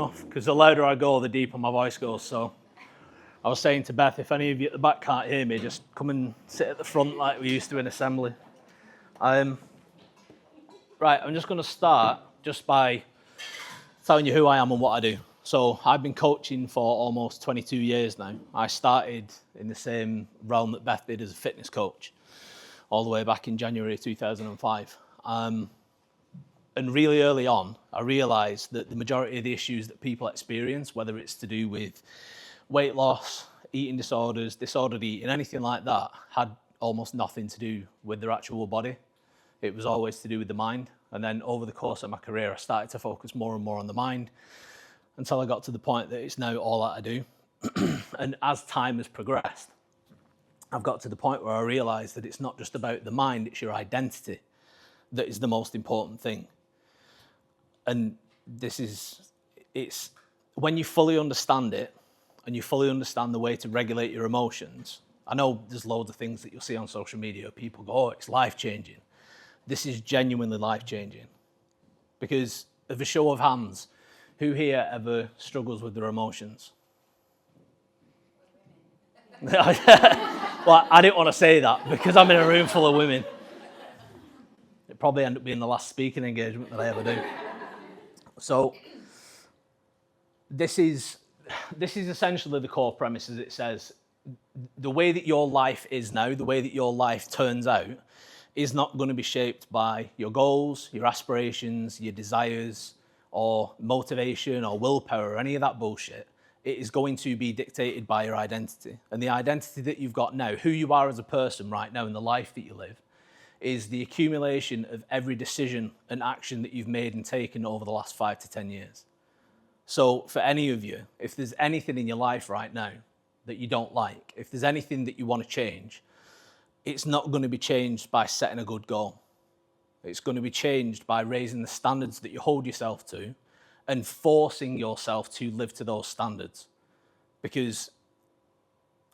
enough, because the louder I go, the deeper my voice goes. So I was saying to Beth, if any of you at the back can't hear me, just come and sit at the front like we used to in assembly. Right, I'm just going to start just by telling you who I am and what I do. So I've been coaching for almost 22 years now. I started in the same realm that Beth did as a fitness coach, all the way back in January 2005. And really early on, I realized that the majority of the issues that people experience, whether it's to do with weight loss, eating disorders, disordered eating, anything like that, had almost nothing to do with their actual body. It was always to do with the mind. And then over the course of my career, I started to focus more and more on the mind until I got to the point that it's now all that I do. And as time has progressed, I've got to the point where I realized that it's not just about the mind, it's your identity that is the most important thing. And it's when you fully understand it and you fully understand the way to regulate your emotions. I know there's loads of things that you'll see on social media. People go, oh, it's life-changing. This is genuinely life-changing. Because of a show of hands, who here ever struggles with their emotions? Well, I didn't want to say that because I'm in a room full of women. It probably end up being the last speaking engagement that I ever do. So this is essentially the core premise, as it says. The way that your life is now, the way that your life turns out, is not going to be shaped by your goals, your aspirations, your desires, or motivation, or willpower, or any of that bullshit. It is going to be dictated by your identity. And the identity that you've got now, who you are as a person right now in the life that you live, is the accumulation of every decision and action that you've made and taken over the last 5 to 10 years. So for any of you, if there's anything in your life right now that you don't like, if there's anything that you want to change, it's not going to be changed by setting a good goal. It's going to be changed by raising the standards that you hold yourself to and forcing yourself to live to those standards. Because,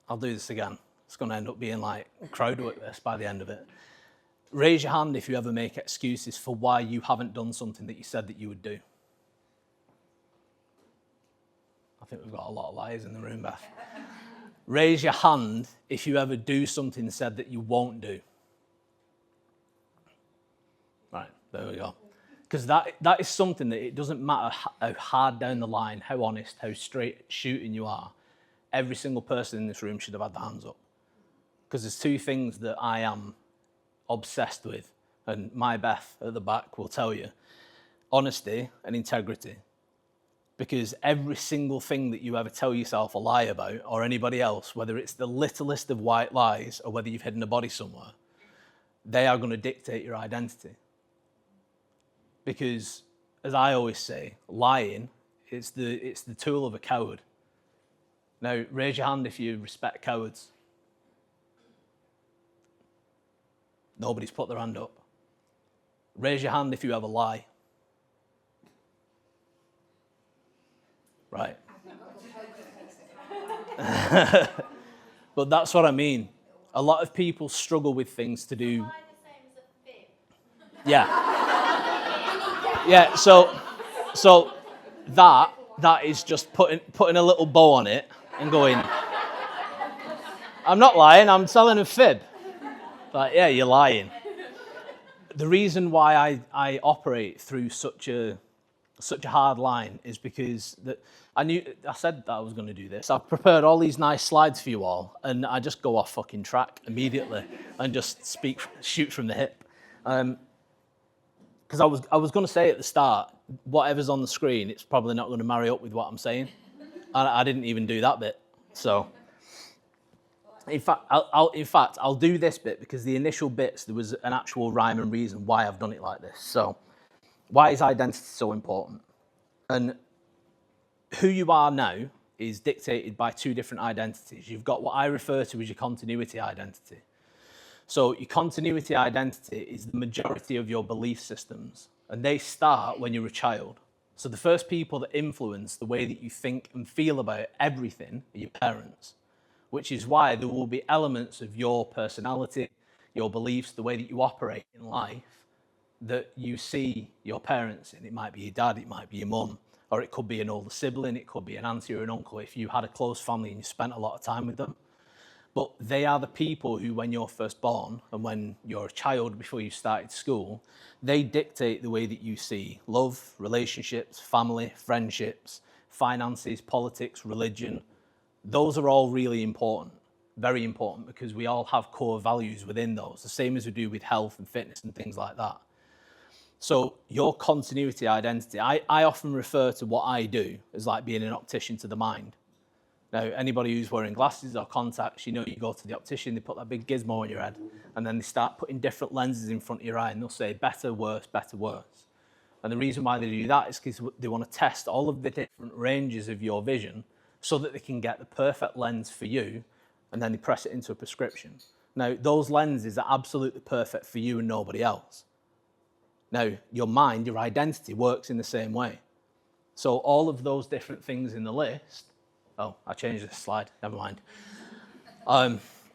I'll do this again, it's going to end up being like crowd work this by the end of it. Raise your hand if you ever make excuses for why you haven't done something that you said that you would do. I think we've got a lot of liars in the room, Beth. Raise your hand if you ever do something said that you won't do. Right, there we go. Because that is something that it doesn't matter how hard down the line, how honest, how straight shooting you are, every single person in this room should have had their hands up. Because there's two things that I am obsessed with, and my Beth at the back will tell you: honesty and integrity. Because every single thing that you ever tell yourself a lie about, or anybody else, whether it's the littlest of white lies or whether you've hidden a body somewhere, they are going to dictate your identity. Because, as I always say, lying, it's the tool of a coward. Now, raise your hand if you respect cowards. Nobody's put their hand up. Raise your hand if you ever lie. Right. But that's what I mean. A lot of people struggle with things to do. Yeah. Yeah, so that is just putting a little bow on it and going, I'm not lying, I'm telling a fib. Like, yeah, you're lying. The reason why I operate through such a hard line is because I said that I was going to do this. I've prepared all these nice slides for you all, and I just go off fucking track immediately and just shoot from the hip. Because I was going to say at the start, whatever's on the screen, it's probably not going to marry up with what I'm saying. And I didn't even do that bit. So, in fact, I'll do this bit because the initial bits, there was an actual rhyme and reason why I've done it like this. So, why is identity so important? And who you are now is dictated by two different identities. You've got what I refer to as your continuity identity. So your continuity identity is the majority of your belief systems, and they start when you're a child. So the first people that influence the way that you think and feel about everything are your parents, which is why there will be elements of your personality, your beliefs, the way that you operate in life that you see your parents in. It might be your dad, it might be your mum, or it could be an older sibling, it could be an auntie or an uncle if you had a close family and you spent a lot of time with them. But they are the people who, when you're first born and when you're a child before you started school, they dictate the way that you see love, relationships, family, friendships, finances, politics, religion. Those are all really important, very important, because we all have core values within those, the same as we do with health and fitness and things like that. So your continuity identity, I often refer to what I do as like being an optician to the mind. Now, anybody who's wearing glasses or contacts, you go to the optician, they put that big gizmo on your head, and then they start putting different lenses in front of your eye, and they'll say, better, worse, better, worse. And the reason why they do that is because they want to test all of the different ranges of your vision so that they can get the perfect lens for you, and then they press it into a prescription. Now, those lenses are absolutely perfect for you and nobody else. Now, your mind, your identity works in the same way. So all of those different things in the list, oh, I changed this slide, never mind.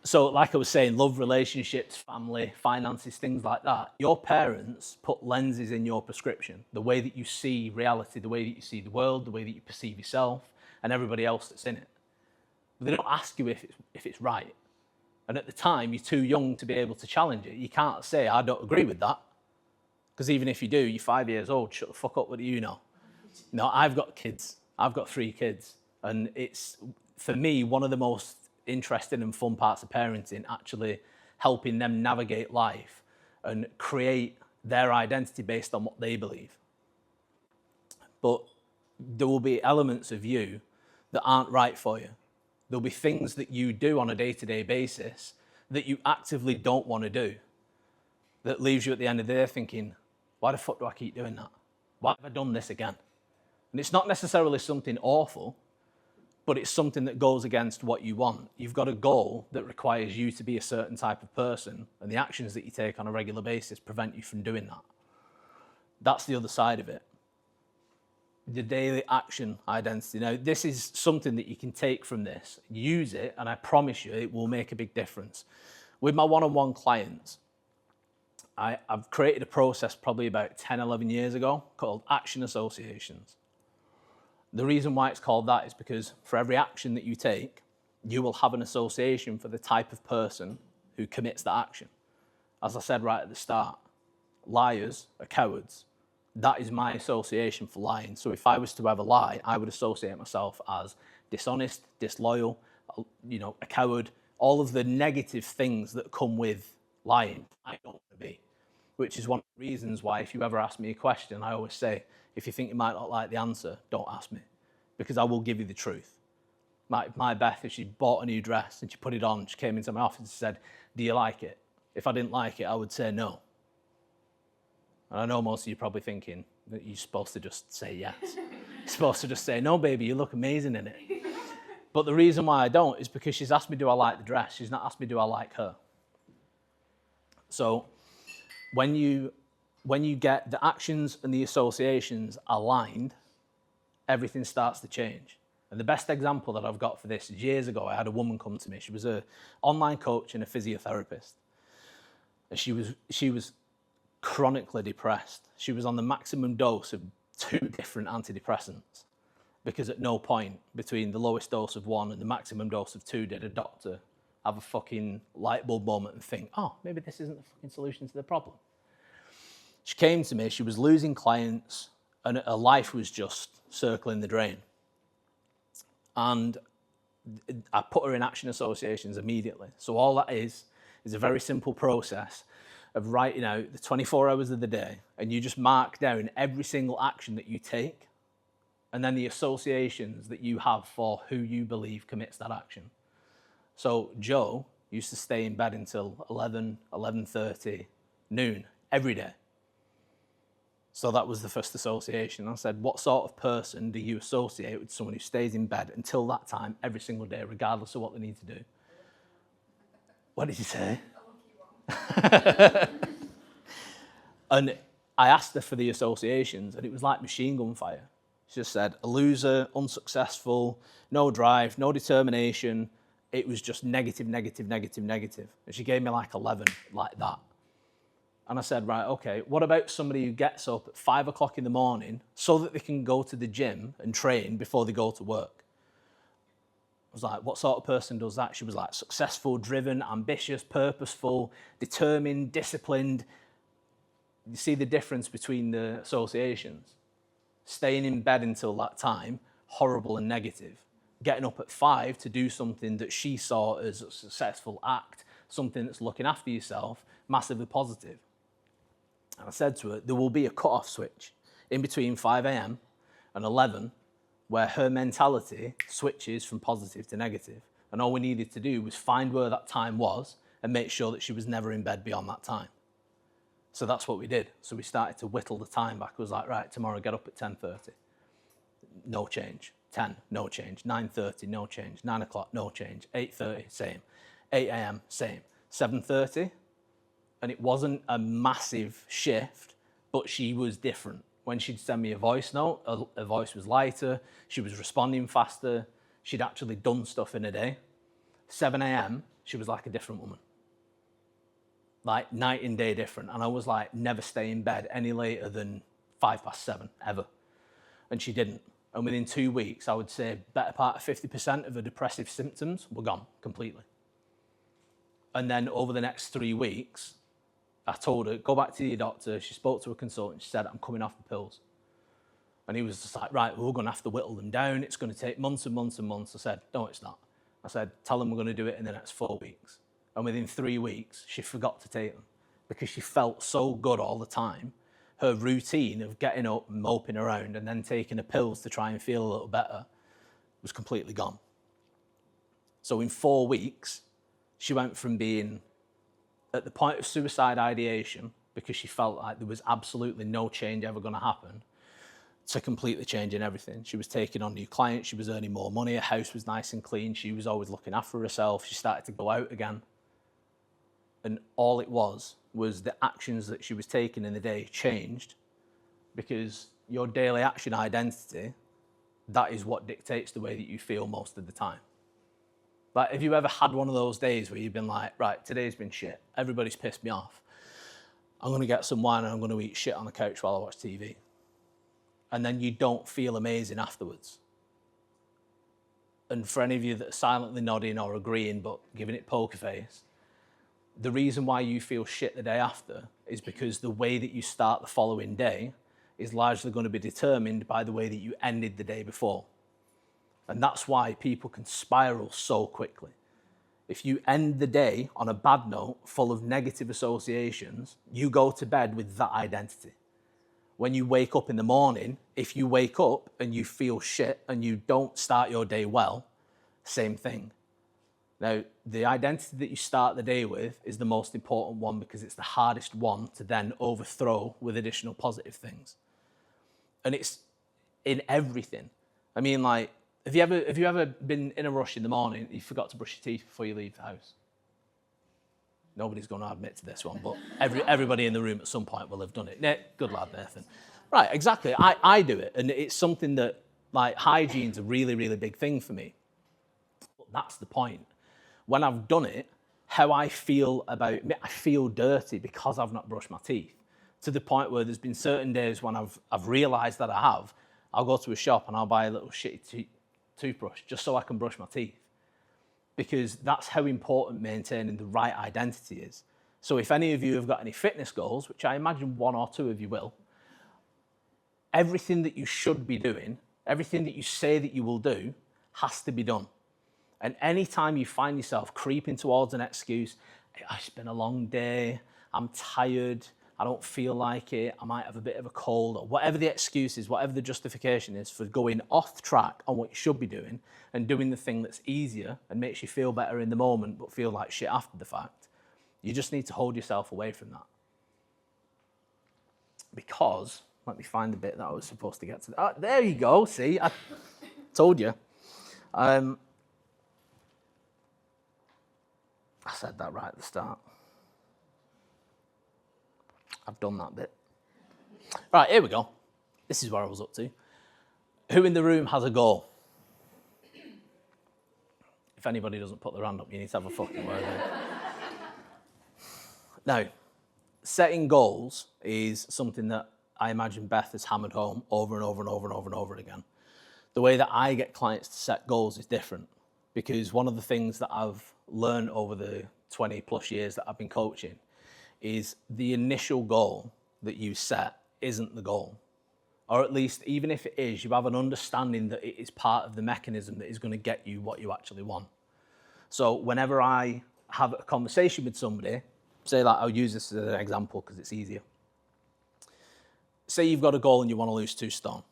So like I was saying, love, relationships, family, finances, things like that. Your parents put lenses in your prescription, the way that you see reality, the way that you see the world, the way that you perceive yourself and everybody else that's in it. But they don't ask you if it's right. And at the time, you're too young to be able to challenge it. You can't say, I don't agree with that. Because even if you do, you're 5 years old, shut the fuck up, what do you know? No, I've got kids. I've got 3 kids. And it's, for me, one of the most interesting and fun parts of parenting, actually helping them navigate life and create their identity based on what they believe. But there will be elements of you that aren't right for you. There'll be things that you do on a day-to-day basis that you actively don't want to do, that leaves you at the end of the day thinking, why the fuck do I keep doing that? Why have I done this again? And it's not necessarily something awful, but it's something that goes against what you want. You've got a goal that requires you to be a certain type of person, and the actions that you take on a regular basis prevent you from doing that. That's the other side of it. The daily action identity. Now, this is something that you can take from this, use it, and I promise you it will make a big difference. With my one-on-one clients, I've created a process probably about 10, 11 years ago called action associations. The reason why it's called that is because for every action that you take, you will have an association for the type of person who commits that action. As I said right at the start, liars are cowards. That is my association for lying. So if I was to ever lie, I would associate myself as dishonest, disloyal, a coward, all of the negative things that come with lying. I don't want to be, which is one of the reasons why if you ever ask me a question, I always say, if you think you might not like the answer, don't ask me, because I will give you the truth. My Beth, if she bought a new dress and she put it on, she came into my office and said, do you like it? If I didn't like it, I would say no. And I know most of you are probably thinking that you're supposed to just say yes. You're supposed to just say, no, baby, you look amazing in it. But the reason why I don't is because she's asked me, do I like the dress? She's not asked me, do I like her? So when you get the actions and the associations aligned, everything starts to change. And the best example that I've got for this is years ago, I had a woman come to me. She was an online coach and a physiotherapist. And she was chronically depressed. She was on the maximum dose of 2 different antidepressants, because at no point between the lowest dose of 1 and the maximum dose of 2 did a doctor have a fucking light bulb moment and think, oh, maybe this isn't the fucking solution to the problem. She came to me, she was losing clients, and her life was just circling the drain. And I put her in action associations immediately. So all that is a very simple process of writing out the 24 hours of the day, and you just mark down every single action that you take, and then the associations that you have for who you believe commits that action. So Joe used to stay in bed until 11, 11:30, noon, every day. So that was the first association. I said, what sort of person do you associate with someone who stays in bed until that time every single day, regardless of what they need to do? What did you say? And I asked her for the associations, and it was like machine gun fire. She just said, a loser, unsuccessful, no drive, no determination. It was just negative, negative, negative, negative. And she gave me like 11 like that. And I said, right, okay, what about somebody who gets up at 5 o'clock in the morning so that they can go to the gym and train before they go to work? I was like, what sort of person does that? She was like, successful, driven, ambitious, purposeful, determined, disciplined. You see the difference between the associations? Staying in bed until that time, horrible and negative. Getting up at 5 to do something that she saw as a successful act, something that's looking after yourself, massively positive. And I said to her, there will be a cut-off switch in between 5 a.m. and 11 where her mentality switches from positive to negative. And all we needed to do was find where that time was and make sure that she was never in bed beyond that time. So that's what we did. So we started to whittle the time back. It was like, right, tomorrow get up at 10:30. No change. 10, no change. 9:30, no change. 9 o'clock, no change. 8:30, same. 8 a.m., same. 7:30, and it wasn't a massive shift, but she was different. When she'd send me a voice note, her voice was lighter, she was responding faster, she'd actually done stuff in a day. 7 a.m., she was like a different woman. Like night and day different. And I was like, never stay in bed any later than 7:05, ever. And she didn't. And within 2 weeks, I would say better part of 50% of her depressive symptoms were gone completely. And then over the next 3 weeks, I told her, go back to your doctor. She spoke to a consultant. She said, I'm coming off the pills. And he was just like, right, we're going to have to whittle them down. It's going to take months and months and months. I said, no, it's not. I said, tell them we're going to do it in the next 4 weeks. And within 3 weeks, she forgot to take them because she felt so good all the time. Her routine of getting up and moping around and then taking the pills to try and feel a little better was completely gone. So in 4 weeks, she went from being at the point of suicide ideation because she felt like there was absolutely no change ever going to happen to completely changing everything. She was taking on new clients. She was earning more money. Her house was nice and clean. She was always looking after herself. She started to go out again. And all it was the actions that she was taking in the day changed because your daily action identity, that is what dictates the way that you feel most of the time. Like, have you ever had one of those days where you've been like, right, today's been shit. Everybody's pissed me off. I'm going to get some wine and I'm going to eat shit on the couch while I watch TV. And then you don't feel amazing afterwards. And for any of you that are silently nodding or agreeing but giving it poker face, the reason why you feel shit the day after is because the way that you start the following day is largely going to be determined by the way that you ended the day before. And that's why people can spiral so quickly. If you end the day on a bad note, full of negative associations, you go to bed with that identity. When you wake up in the morning, if you wake up and you feel shit and you don't start your day well, same thing. Now, the identity that you start the day with is the most important one because it's the hardest one to then overthrow with additional positive things. And it's in everything. I mean, like, have you ever been in a rush in the morning, you forgot to brush your teeth before you leave the house? Nobody's going to admit to this one, but everybody in the room at some point will have done it. Good lad, Nathan. Right, exactly. I do it, and it's something that, like, hygiene's a really, really big thing for me. But that's the point. When I've done it, how I feel about me, I feel dirty because I've not brushed my teeth, to the point where there's been certain days when I've realised that I have. I'll go to a shop and I'll buy a little shitty toothbrush just so I can brush my teeth, because that's how important maintaining the right identity is. So if any of you have got any fitness goals, which I imagine 1 or 2 of you will, everything that you should be doing, everything that you say that you will do, has to be done. And anytime you find yourself creeping towards an excuse, it's been a long day, I'm tired, I don't feel like it, I might have a bit of a cold, or whatever the excuse is, whatever the justification is for going off track on what you should be doing and doing the thing that's easier and makes you feel better in the moment but feel like shit after the fact, you just need to hold yourself away from that. Because, let me find the bit that I was supposed to get to. There you go, see, I told you. I said that right at the start. I've done that bit. Right, here we go. This is where I was up to. Who in the room has a goal? If anybody doesn't put their hand up, you need to have a fucking word. Now, setting goals is something that I imagine Beth has hammered home over and over and over and over and over again. The way that I get clients to set goals is different, because one of the things that I've learned over the 20 plus years that I've been coaching is the initial goal that you set isn't the goal. Or at least, even if it is, you have an understanding that it is part of the mechanism that is going to get you what you actually want. So whenever I have a conversation with somebody, say like, I'll use this as an example because it's easier. Say you've got a goal and you want to lose 2 stone.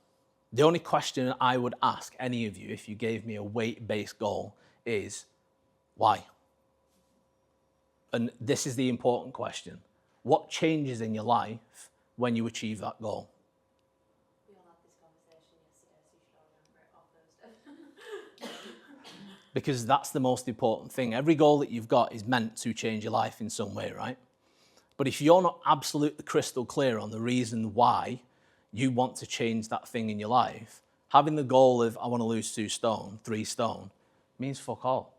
The only question I would ask any of you if you gave me a weight-based goal is, why? And this is the important question. What changes in your life when you achieve that goal? We all had this conversation yesterday, so you should all remember it on Thursday. Because that's the most important thing. Every goal that you've got is meant to change your life in some way, right? But if you're not absolutely crystal clear on the reason why you want to change that thing in your life, having the goal of, I want to lose 2 stone, 3 stone, means fuck all.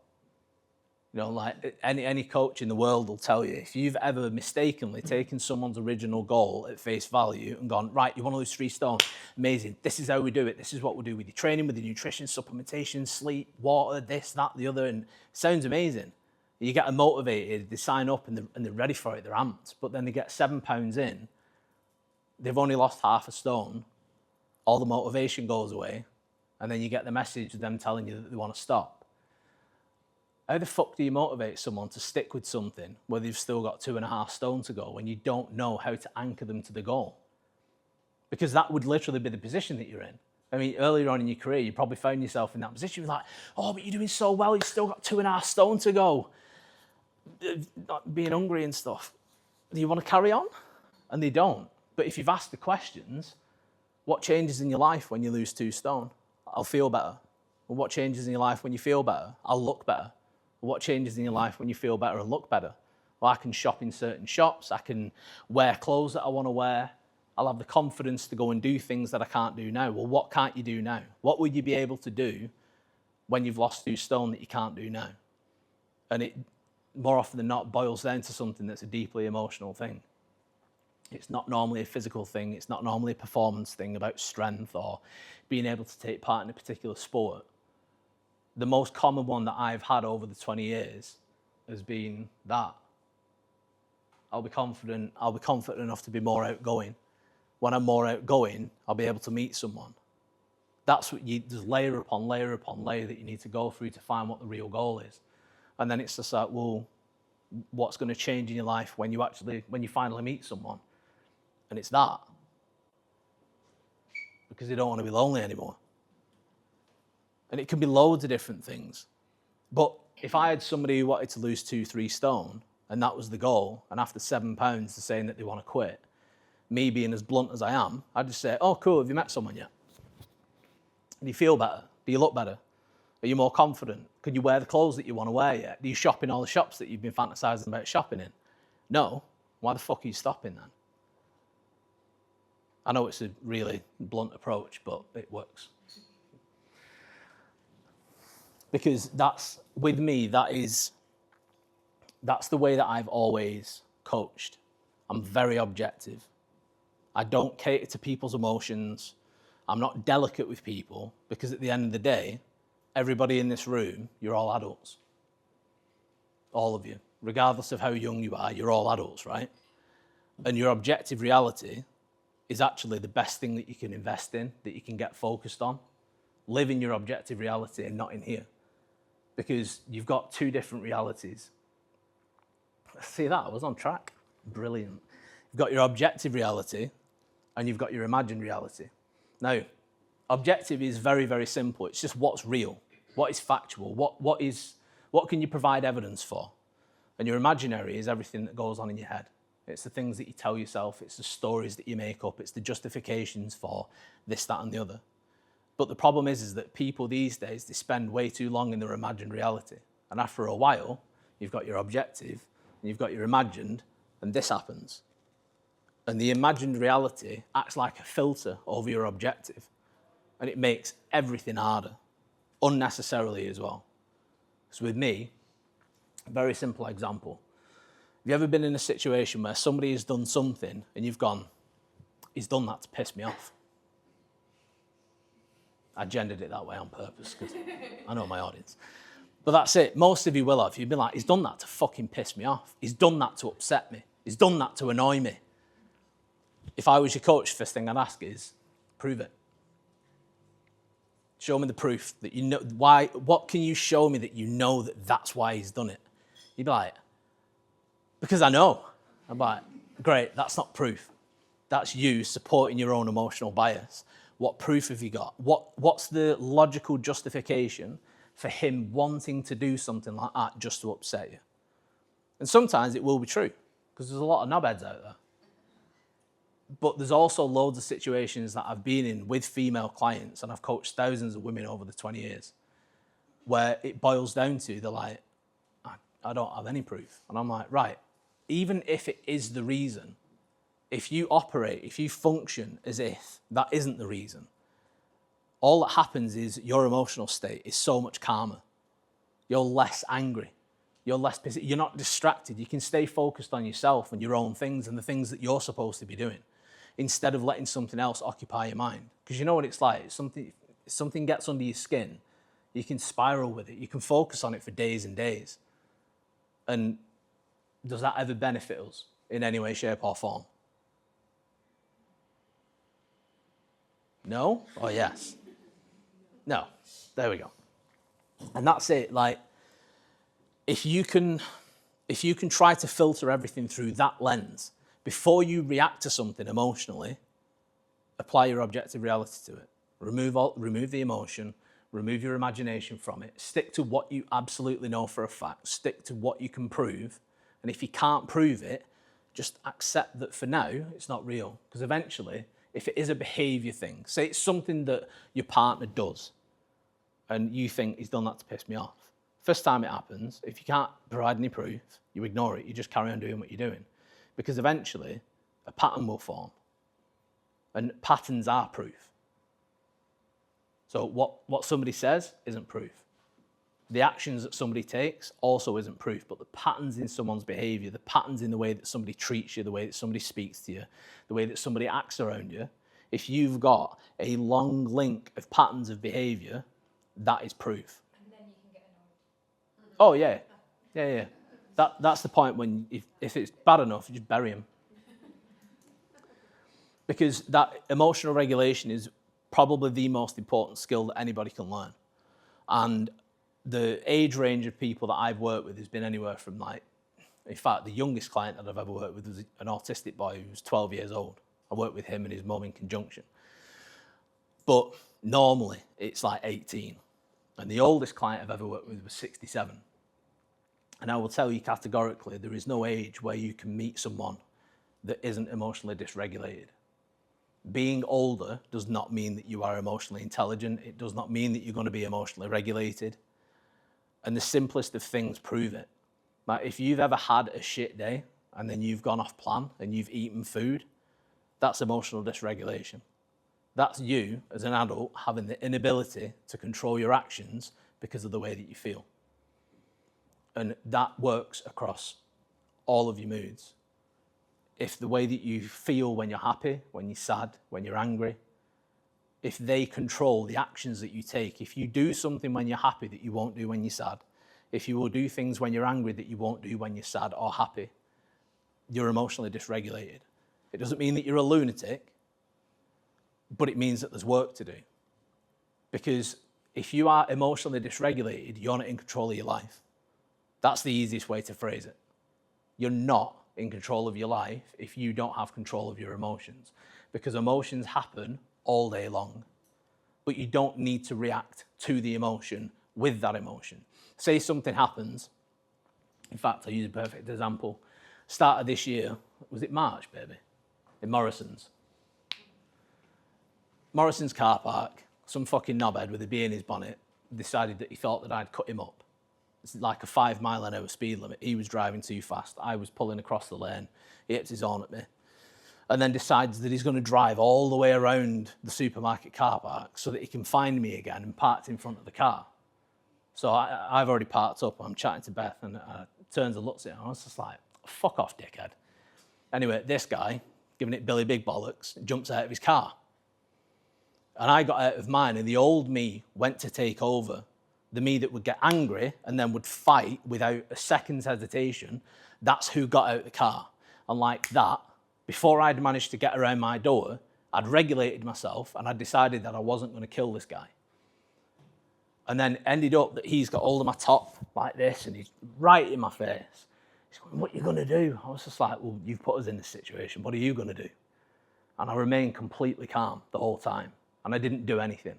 You know, like any coach in the world will tell you, if you've ever mistakenly taken someone's original goal at face value and gone, right, you want to lose 3 stone, amazing, this is how we do it, this is what we'll do with your training, with your nutrition, supplementation, sleep, water, this, that, the other, and it sounds amazing. You get them motivated, they sign up and they're ready for it, they're amped, but then they get 7 pounds in, they've only lost half a stone, all the motivation goes away, and then you get the message of them telling you that they want to stop. How the fuck do you motivate someone to stick with something where they've still got 2.5 stone to go when you don't know how to anchor them to the goal? Because that would literally be the position that you're in. I mean, earlier on in your career, you probably found yourself in that position. You're like, oh, but you're doing so well, you've still got 2.5 stone to go. Being hungry and stuff. Do you want to carry on? And they don't. But if you've asked the questions, what changes in your life when you lose 2 stone? I'll feel better. Well, what changes in your life when you feel better? I'll look better. What changes in your life when you feel better and look better? Well, I can shop in certain shops. I can wear clothes that I want to wear. I'll have the confidence to go and do things that I can't do now. Well, what can't you do now? What would you be able to do when you've lost 2 stone that you can't do now? And it, more often than not, boils down to something that's a deeply emotional thing. It's not normally a physical thing. It's not normally a performance thing about strength or being able to take part in a particular sport. The most common one that I've had over the 20 years has been that. I'll be confident enough to be more outgoing. When I'm more outgoing, I'll be able to meet someone. That's what there's layer upon layer upon layer that you need to go through to find what the real goal is. And then it's just like, well, what's going to change in your life when you finally meet someone? And it's that. Because you don't want to be lonely anymore. And it can be loads of different things. But if I had somebody who wanted to lose 2-3 stone, and that was the goal, and after 7 pounds they're saying that they want to quit, me being as blunt as I am, I'd just say, oh, cool, have you met someone yet? Do you feel better? Do you look better? Are you more confident? Can you wear the clothes that you want to wear yet? Do you shop in all the shops that you've been fantasizing about shopping in? No. Why the fuck are you stopping then? I know it's a really blunt approach, but it works. Because that's the way that I've always coached. I'm very objective. I don't cater to people's emotions. I'm not delicate with people, because at the end of the day, everybody in this room, you're all adults. All of you. Regardless of how young you are, you're all adults, right? And your objective reality is actually the best thing that you can invest in, that you can get focused on. Live in your objective reality and not in here. Because you've got 2 different realities. See that? I was on track. Brilliant. You've got your objective reality and you've got your imagined reality. Now, objective is very, very simple. It's just what's real, what is factual, what can you provide evidence for? And your imaginary is everything that goes on in your head. It's the things that you tell yourself. It's the stories that you make up. It's the justifications for this, that, and the other. But the problem is that people these days, they spend way too long in their imagined reality. And after a while, you've got your objective and you've got your imagined, and this happens. And the imagined reality acts like a filter over your objective. And it makes everything harder, unnecessarily as well. So with me, a very simple example. you ever been in a situation where somebody has done something and you've gone, he's done that to piss me off? I gendered it that way on purpose because I know my audience. But that's it. Most of you will have. You've been like, he's done that to fucking piss me off. He's done that to upset me. He's done that to annoy me. If I was your coach, first thing I'd ask is, prove it. Show me the proof that you know why. What can you show me that you know that that's why he's done it? You'd be like, because I know. I'm like, great, that's not proof. That's you supporting your own emotional bias. What proof have you got? What's the logical justification for him wanting to do something like that just to upset you? And sometimes it will be true, because there's a lot of knobheads out there. But there's also loads of situations that I've been in with female clients, and I've coached thousands of women over the 20 years, where it boils down to, they're like, I don't have any proof. And I'm like, right, even if it is the reason, if you operate, if you function as if that isn't the reason, all that happens is your emotional state is so much calmer. You're less angry. You're less busy. You're not distracted. You can stay focused on yourself and your own things and the things that you're supposed to be doing, instead of letting something else occupy your mind. Because you know what it's like. Something gets under your skin, you can spiral with it. You can focus on it for days and days. And does that ever benefit us in any way, shape, or form? No or yes? No. There we go. And that's it. Like, if you can try to filter everything through that lens, before you react to something emotionally, apply your objective reality to it. Remove the emotion, remove your imagination from it. Stick to what you absolutely know for a fact. Stick to what you can prove. And if you can't prove it, just accept that for now, it's not real. Because eventually, if it is a behavior thing, say it's something that your partner does, and you think he's done that to piss me off. First time it happens, if you can't provide any proof, you ignore it. You just carry on doing what you're doing. Because eventually, a pattern will form. And patterns are proof. So what somebody says isn't proof. The actions that somebody takes also isn't proof, but the patterns in someone's behavior, the patterns in the way that somebody treats you, the way that somebody speaks to you, the way that somebody acts around you, if you've got a long link of patterns of behavior, that is proof. And then you can get annoyed. Oh, yeah. Yeah. That's the point when, if it's bad enough, you just bury him. Because that emotional regulation is probably the most important skill that anybody can learn. And the age range of people that I've worked with has been anywhere from, like, in fact, the youngest client that I've ever worked with was an autistic boy who was 12 years old. I worked with him and his mum in conjunction. But normally it's like 18. And the oldest client I've ever worked with was 67. And I will tell you categorically, there is no age where you can meet someone that isn't emotionally dysregulated. Being older does not mean that you are emotionally intelligent. It does not mean that you're going to be emotionally regulated. And the simplest of things prove it. Like, if you've ever had a shit day and then you've gone off plan and you've eaten food, that's emotional dysregulation. That's you as an adult having the inability to control your actions because of the way that you feel. And that works across all of your moods. If the way that you feel when you're happy, when you're sad, when you're angry, if they control the actions that you take, if you do something when you're happy that you won't do when you're sad, if you will do things when you're angry that you won't do when you're sad or happy, you're emotionally dysregulated. It doesn't mean that you're a lunatic, but it means that there's work to do. Because if you are emotionally dysregulated, you're not in control of your life. That's the easiest way to phrase it. You're not in control of your life if you don't have control of your emotions. Because emotions happen all day long. But you don't need to react to the emotion with that emotion. Say something happens. In fact, I'll use a perfect example. Start of this year, was it March, baby? In Morrison's. Morrison's car park, some fucking knobhead with a bee in his bonnet decided that he thought that I'd cut him up. It's like a 5 mile an hour speed limit. He was driving too fast. I was pulling across the lane. He hips his horn at me. And then decides that he's going to drive all the way around the supermarket car park so that he can find me again and parked in front of the car. So I've already parked up. I'm chatting to Beth and turns and looks at him. I was just like, fuck off, dickhead. Anyway, this guy, giving it Billy Big Bollocks, jumps out of his car. And I got out of mine, and the old me went to take over. The me that would get angry and then would fight without a second's hesitation, that's who got out of the car. And like that, before I'd managed to get around my door, I'd regulated myself and I'd decided that I wasn't going to kill this guy. And then ended up that he's got hold of my top like this and he's right in my face. He's going, what are you going to do? I was just like, well, you've put us in this situation. What are you going to do? And I remained completely calm the whole time. And I didn't do anything.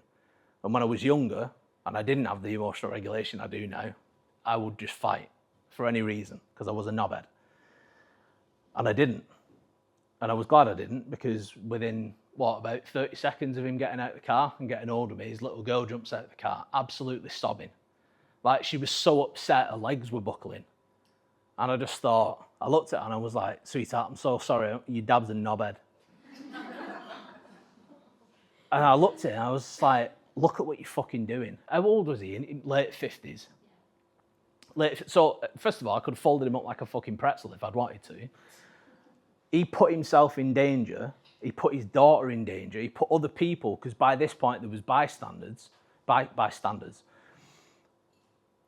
And when I was younger, and I didn't have the emotional regulation I do now, I would just fight for any reason because I was a knobhead. And I didn't. And I was glad I didn't, because within, about 30 seconds of him getting out of the car and getting hold of me, his little girl jumps out of the car, absolutely sobbing. Like, she was so upset, her legs were buckling. And I just thought, I looked at her and I was like, sweetheart, I'm so sorry, your dad's a knobhead. And I looked at her and I was just like, look at what you're fucking doing. How old was he? In late 50s. So, first of all, I could have folded him up like a fucking pretzel if I'd wanted to. He put himself in danger. He put his daughter in danger. He put other people, because by this point there was bystanders.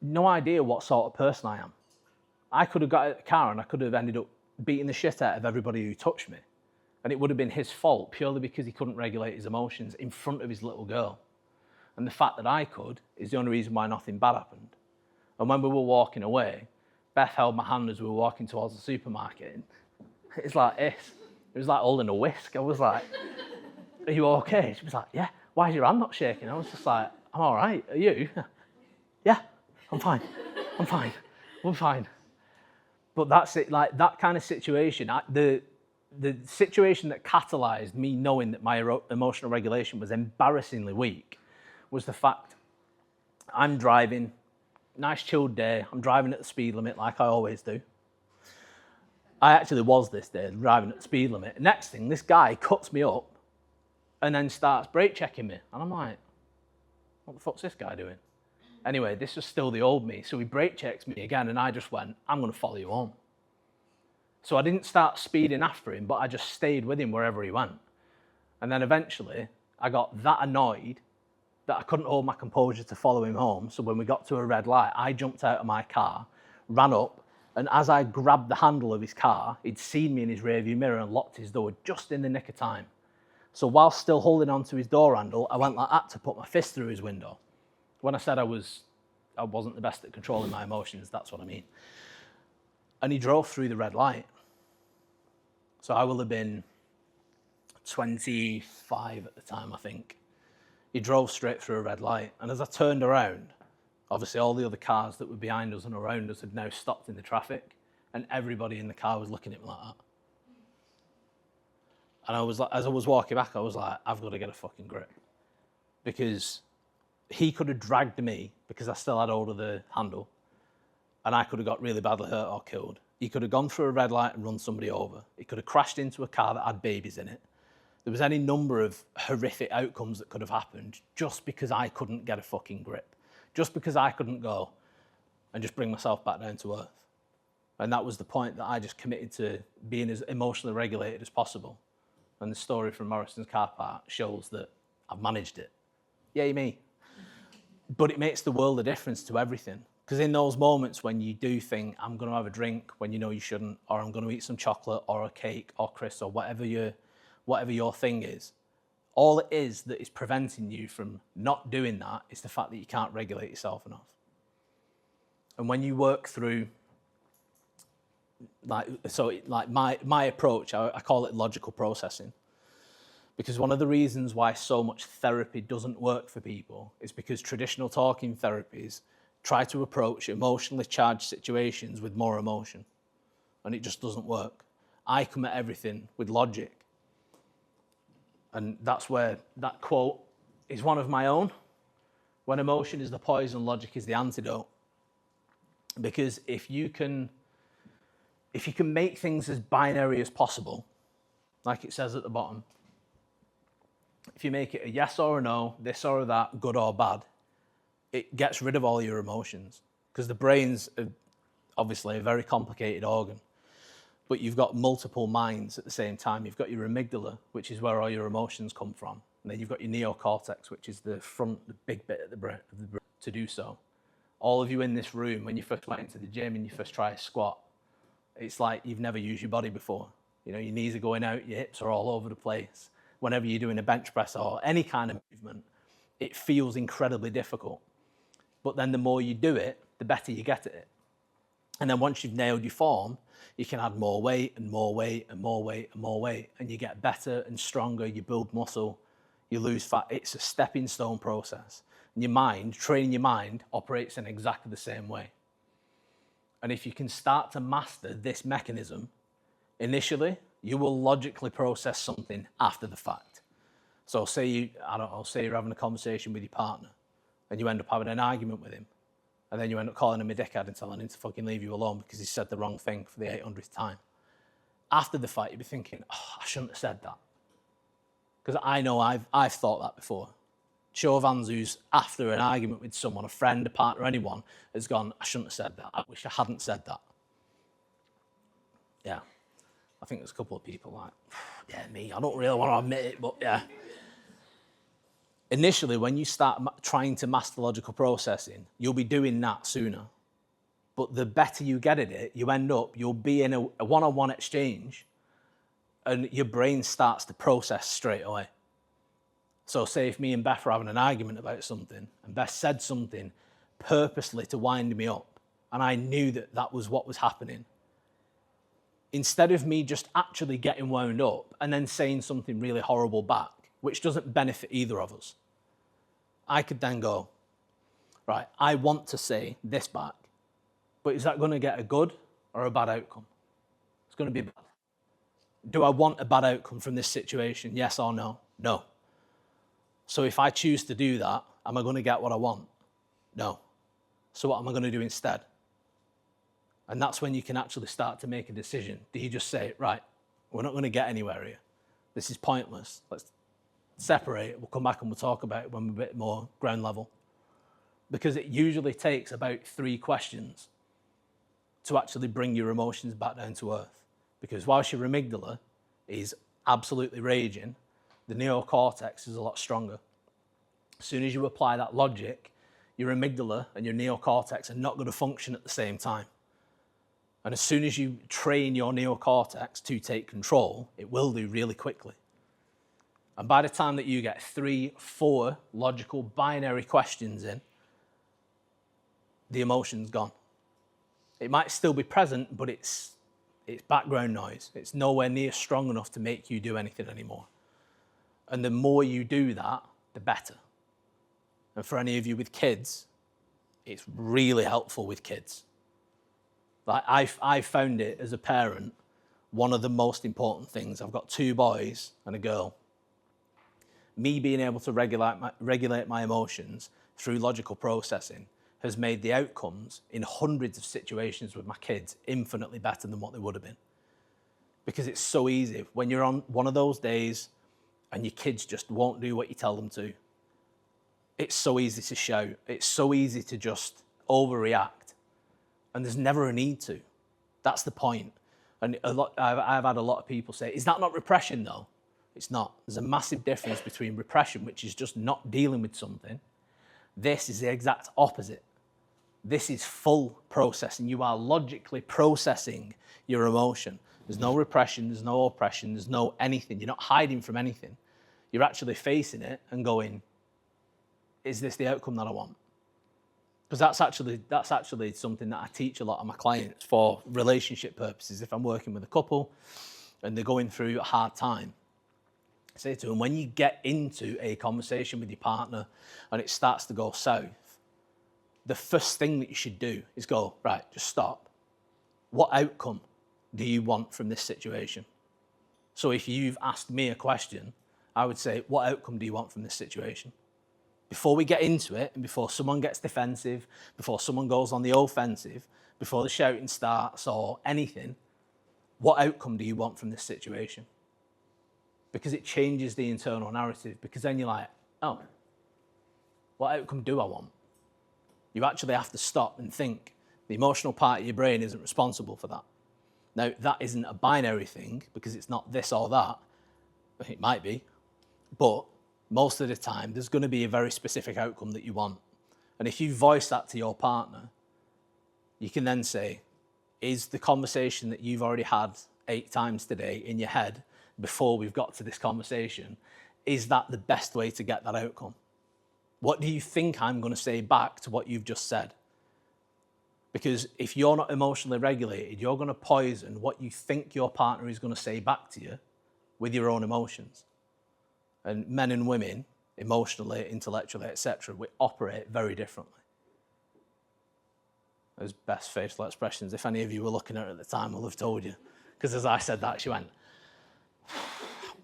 No idea what sort of person I am. I could have got out of the car and I could have ended up beating the shit out of everybody who touched me. And it would have been his fault purely because he couldn't regulate his emotions in front of his little girl. And the fact that I could is the only reason why nothing bad happened. And when we were walking away, Beth held my hand as we were walking towards the supermarket. And it's like this. It was like holding a whisk. I was like, are you okay? She was like, yeah. Why is your hand not shaking? I was just like, I'm all right. Are you? Yeah, I'm fine. I'm fine. I'm fine. But that's it. Like, that kind of situation, the situation that catalyzed me knowing that my emotional regulation was embarrassingly weak was the fact I'm driving, nice chilled day, I'm driving at the speed limit like I always do. I actually was this day, driving at the speed limit. Next thing, this guy cuts me up and then starts brake checking me. And I'm like, what the fuck's this guy doing? Anyway, this was still the old me. So he brake checks me again and I just went, I'm going to follow you home. So I didn't start speeding after him, but I just stayed with him wherever he went. And then eventually I got that annoyed that I couldn't hold my composure to follow him home. So when we got to a red light, I jumped out of my car, ran up, and as I grabbed the handle of his car, he'd seen me in his rearview mirror and locked his door just in the nick of time. So while still holding onto his door handle, I went like that to put my fist through his window. When I said I wasn't the best at controlling my emotions, that's what I mean. And he drove through the red light. So I will have been 25 at the time, I think. He drove straight through a red light. And as I turned around, obviously all the other cars that were behind us and around us had now stopped in the traffic. And everybody in the car was looking at me like that. And I was like, as I was walking back, I was like, I've got to get a fucking grip. Because he could have dragged me because I still had hold of the handle. And I could have got really badly hurt or killed. He could have gone through a red light and run somebody over. He could have crashed into a car that had babies in it. There was any number of horrific outcomes that could have happened just because I couldn't get a fucking grip. Just because I couldn't go and just bring myself back down to earth. And that was the point that I just committed to being as emotionally regulated as possible. And the story from Morrison's car park shows that I've managed it. Yay me. But it makes the world a difference to everything. Because in those moments when you do think, I'm going to have a drink when you know you shouldn't, or I'm going to eat some chocolate or a cake or crisps or whatever your thing is, all it is that is preventing you from not doing that is the fact that you can't regulate yourself enough. And when you work through, my approach, I call it logical processing. Because one of the reasons why so much therapy doesn't work for people is because traditional talking therapies try to approach emotionally charged situations with more emotion. And it just doesn't work. I come at everything with logic. And that's where that quote is one of my own. When emotion is the poison, logic is the antidote. Because if you can make things as binary as possible, like it says at the bottom, if you make it a yes or a no, this or that, good or bad, it gets rid of all your emotions. Because the brain's obviously a very complicated organ. but you've got multiple minds at the same time. You've got your amygdala, which is where all your emotions come from. And then you've got your neocortex, which is the front, the big bit of the brain to do so. All of you in this room, when you first went into the gym and you first try a squat, it's like you've never used your body before. You know, your knees are going out, your hips are all over the place. Whenever you're doing a bench press or any kind of movement, it feels incredibly difficult. But then the more you do it, the better you get at it. And then once you've nailed your form, you can add more weight and more weight and more weight and more weight, and you get better and stronger, you build muscle, you lose fat. It's a stepping stone process. And your mind, training your mind, operates in exactly the same way. And if you can start to master this mechanism, initially, you will logically process something after the fact. So say you're having a conversation with your partner and you end up having an argument with him, and then you end up calling him a dickhead and telling him to fucking leave you alone because he said the wrong thing for the 800th time. After the fight, you'll be thinking, oh, I shouldn't have said that. Because I know I've thought that before. Show of hands who's after an argument with someone, a friend, a partner, anyone, has gone, I shouldn't have said that. I wish I hadn't said that. Yeah. I think there's a couple of people like, yeah, me, I don't really want to admit it, but yeah. Initially, when you start trying to master logical processing, you'll be doing that sooner. But the better you get at it, you'll be in a one-on-one exchange and your brain starts to process straight away. So say if me and Beth were having an argument about something and Beth said something purposely to wind me up and I knew that that was what was happening, instead of me just actually getting wound up and then saying something really horrible back, which doesn't benefit either of us, I could then go, right, I want to say this back, but is that going to get a good or a bad outcome? It's going to be bad. Do I want a bad outcome from this situation? Yes or no? No. So if I choose to do that, am I going to get what I want? No. So what am I going to do instead? And that's when you can actually start to make a decision. Do you just say, right, we're not going to get anywhere here. This is pointless. Let's separate it. We'll come back and we'll talk about it when we're a bit more ground level. Because it usually takes about 3 questions to actually bring your emotions back down to earth. Because whilst your amygdala is absolutely raging, the neocortex is a lot stronger. As soon as you apply that logic, your amygdala and your neocortex are not going to function at the same time. And as soon as you train your neocortex to take control, it will do really quickly. And by the time that you get 3, 4 logical binary questions in, the emotion's gone. It might still be present, but it's background noise. It's nowhere near strong enough to make you do anything anymore. And the more you do that, the better. And for any of you with kids, it's really helpful with kids. Like I found it as a parent, one of the most important things. I've got 2 boys and a girl. Me being able to regulate my emotions through logical processing has made the outcomes in hundreds of situations with my kids infinitely better than what they would have been. Because it's so easy. When you're on one of those days and your kids just won't do what you tell them to, it's so easy to shout. It's so easy to just overreact. And there's never a need to. That's the point. And I've had a lot of people say, is that not repression though? It's not. There's a massive difference between repression, which is just not dealing with something. This is the exact opposite. This is full processing. You are logically processing your emotion. There's no repression, there's no oppression, there's no anything. You're not hiding from anything. You're actually facing it and going, is this the outcome that I want? Because that's actually something that I teach a lot of my clients for relationship purposes. If I'm working with a couple and they're going through a hard time, I say to them, when you get into a conversation with your partner and it starts to go south, the first thing that you should do is go, right, just stop. What outcome do you want from this situation? So if you've asked me a question, I would say, what outcome do you want from this situation? Before we get into it, and before someone gets defensive, before someone goes on the offensive, before the shouting starts or anything, what outcome do you want from this situation? Because it changes the internal narrative, because then you're like, oh, what outcome do I want? You actually have to stop and think. The emotional part of your brain isn't responsible for that. Now, that isn't a binary thing because it's not this or that. It might be, but most of the time, there's going to be a very specific outcome that you want. And if you voice that to your partner, you can then say, is the conversation that you've already had 8 times today in your head before we've got to this conversation, is that the best way to get that outcome? What do you think I'm going to say back to what you've just said? Because if you're not emotionally regulated, you're going to poison what you think your partner is going to say back to you with your own emotions. And men and women, emotionally, intellectually, etc., we operate very differently. Those best facial expressions, if any of you were looking at her at the time, will have told you. Because as I said that, she went,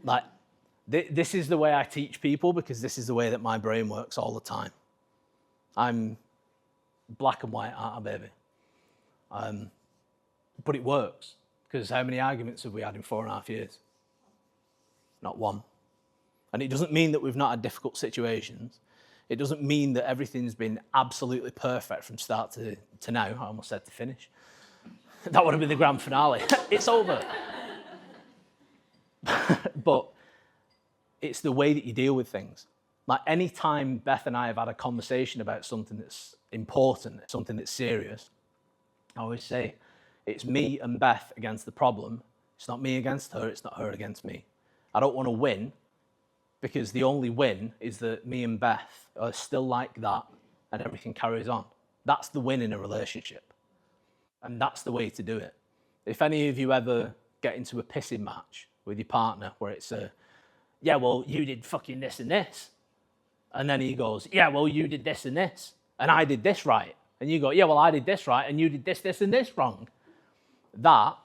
like, this is the way I teach people because this is the way that my brain works all the time. I'm black and white, aren't I, baby? But it works, because how many arguments have we had in 4.5 years? Not one. And it doesn't mean that we've not had difficult situations. It doesn't mean that everything's been absolutely perfect from start to now. I almost said to finish. That would have been the grand finale. It's over. But it's the way that you deal with things. Like, any time Beth and I have had a conversation about something that's important, something that's serious, I always say, it's me and Beth against the problem. It's not me against her, it's not her against me. I don't want to win, because the only win is that me and Beth are still like that and everything carries on. That's the win in a relationship. And that's the way to do it. If any of you ever get into a pissing match with your partner where it's yeah, well, you did fucking this and this. And then he goes, yeah, well, you did this and this. And I did this right. And you go, yeah, well, I did this right. And you did this, this, and this wrong. That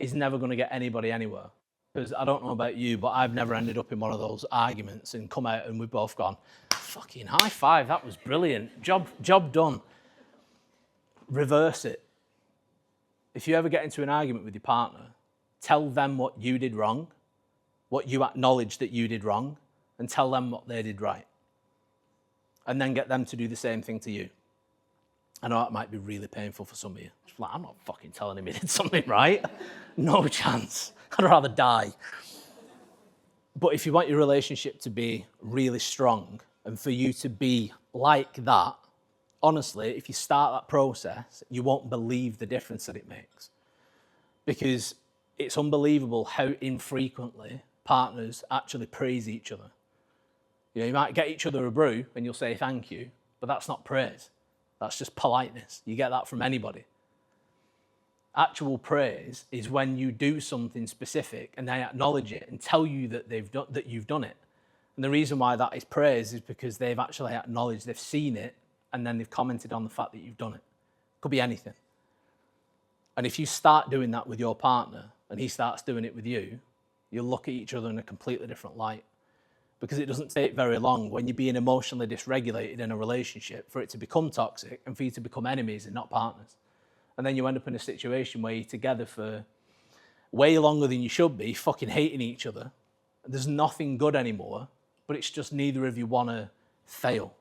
is never going to get anybody anywhere. Because I don't know about you, but I've never ended up in one of those arguments and come out and we've both gone, fucking high five, that was brilliant. Job done. Reverse it. If you ever get into an argument with your partner, tell them what you did wrong, what you acknowledge that you did wrong, and tell them what they did right. And then get them to do the same thing to you. I know that might be really painful for some of you. It's like, I'm not fucking telling him he did something right. No chance. I'd rather die. But if you want your relationship to be really strong and for you to be like that, honestly, if you start that process, you won't believe the difference that it makes. Because it's unbelievable how infrequently partners actually praise each other. You know, you might get each other a brew and you'll say thank you, but that's not praise. That's just politeness. You get that from anybody. Actual praise is when you do something specific and they acknowledge it and tell you that that you've done it. And the reason why that is praise is because they've actually acknowledged, they've seen it, and then they've commented on the fact that you've done it. Could be anything. And if you start doing that with your partner and he starts doing it with you, you'll look at each other in a completely different light. Because it doesn't take very long when you're being emotionally dysregulated in a relationship for it to become toxic and for you to become enemies and not partners. And then you end up in a situation where you're together for way longer than you should be, fucking hating each other. There's nothing good anymore, but it's just neither of you want to fail.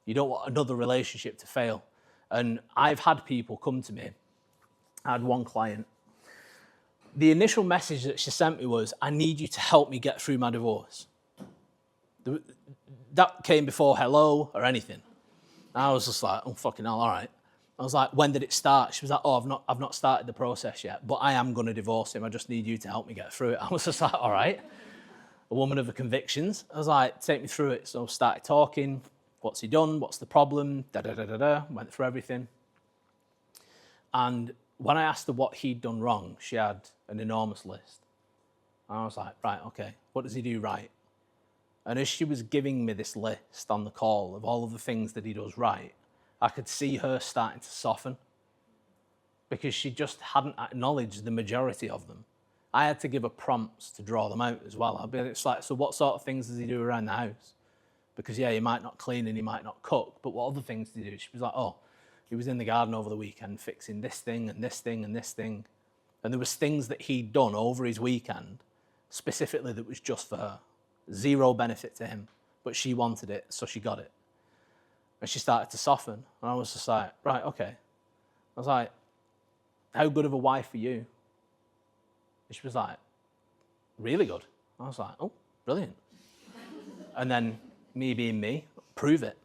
You don't want another relationship to fail. And I've had people come to me. I had one client. The initial message that she sent me was, I need you to help me get through my divorce. That came before hello or anything. I was just like, oh, fucking hell, all right. I was like, when did it start? She was like, oh, I've not started the process yet, but I am going to divorce him. I just need you to help me get through it. I was just like, all right. A woman of her convictions. I was like, take me through it. So I started talking. What's he done? What's the problem? Went through everything. And when I asked her what he'd done wrong, she had an enormous list. And I was like, right, okay, what does he do right? And as she was giving me this list on the call of all of the things that he does right, I could see her starting to soften because she just hadn't acknowledged the majority of them. I had to give her prompts to draw them out as well. It's like, so what sort of things does he do around the house? Because, yeah, he might not clean and he might not cook, but what other things did he do? She was like, oh, he was in the garden over the weekend fixing this thing and this thing and this thing. And there was things that he'd done over his weekend specifically that was just for her. Zero benefit to him, but she wanted it, so she got it. And she started to soften. And I was just like, right, okay. I was like, how good of a wife are you? She was like, really good. I was like, oh, brilliant. And then me being me, prove it.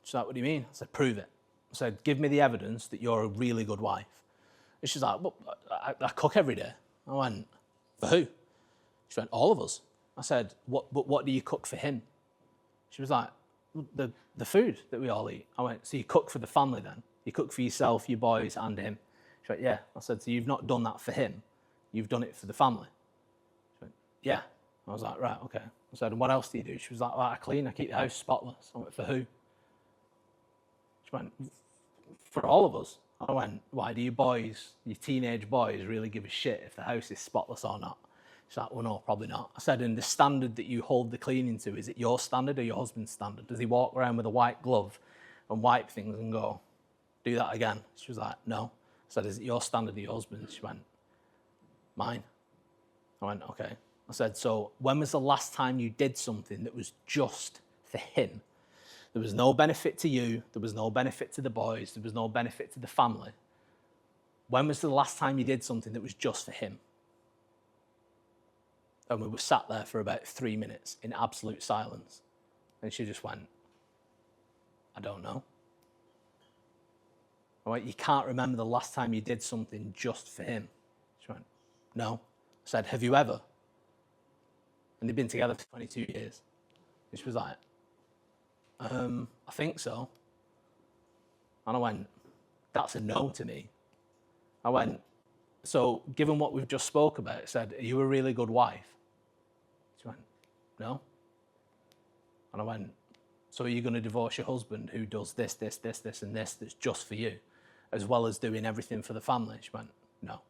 She's like, what do you mean? I said, prove it. I said, give me the evidence that you're a really good wife. And she's like, well, I cook every day. I went, for who? She went, all of us. I said, but what do you cook for him? She was like, the food that we all eat. I went, so you cook for the family then? You cook for yourself, your boys, and him? She went, yeah. I said, so you've not done that for him. You've done it for the family. She went, yeah. I was like, right, okay. I said, and what else do you do? She was like, well, I clean, I keep the house spotless. I went, for who? She went, for all of us. I went, why do you boys, you teenage boys, really give a shit if the house is spotless or not? She's like, well, no, probably not. I said, and the standard that you hold the cleaning to, is it your standard or your husband's standard? Does he walk around with a white glove and wipe things and go, do that again? She was like, no. I said, is it your standard or your husband's? She went, mine. I went, okay. I said, so when was the last time you did something that was just for him? There was no benefit to you. There was no benefit to the boys. There was no benefit to the family. When was the last time you did something that was just for him? And we were sat there for about 3 minutes in absolute silence. And she just went, I don't know. I went, you can't remember the last time you did something just for him? She went, no. I said, have you ever? And they'd been together for 22 years. And she was like, I think so. And I went, that's a no to me. I went, so given what we've just spoke about, I said, are you a really good wife? She went, no. And I went, so are you going to divorce your husband who does this, this, this, this, and this that's just for you, as well as doing everything for the family? She went, no.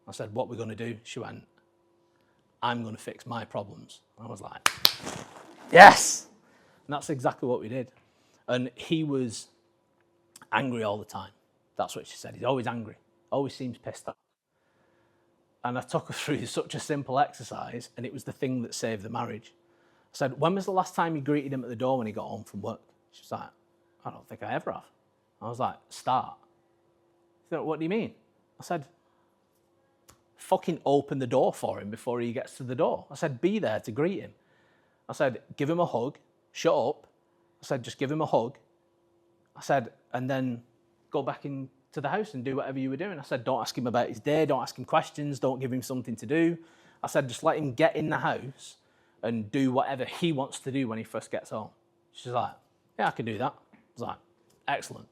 I said, what we're going to do? She went, I'm going to fix my problems. I was like, yes! And that's exactly what we did. And he was angry all the time. That's what she said. He's always angry, always seems pissed off. And I took her through such a simple exercise, and it was the thing that saved the marriage. I said, when was the last time you greeted him at the door when he got home from work? She was like, I don't think I ever have. I was like, start. She said, what do you mean? I said, fucking open the door for him before he gets to the door. I said, be there to greet him. I said, give him a hug, shut up. I said, just give him a hug. I said, and then go back into the house and do whatever you were doing. I said, don't ask him about his day, don't ask him questions, don't give him something to do. I said, just let him get in the house and do whatever he wants to do when he first gets home. She's like, yeah, I can do that. I was like, excellent.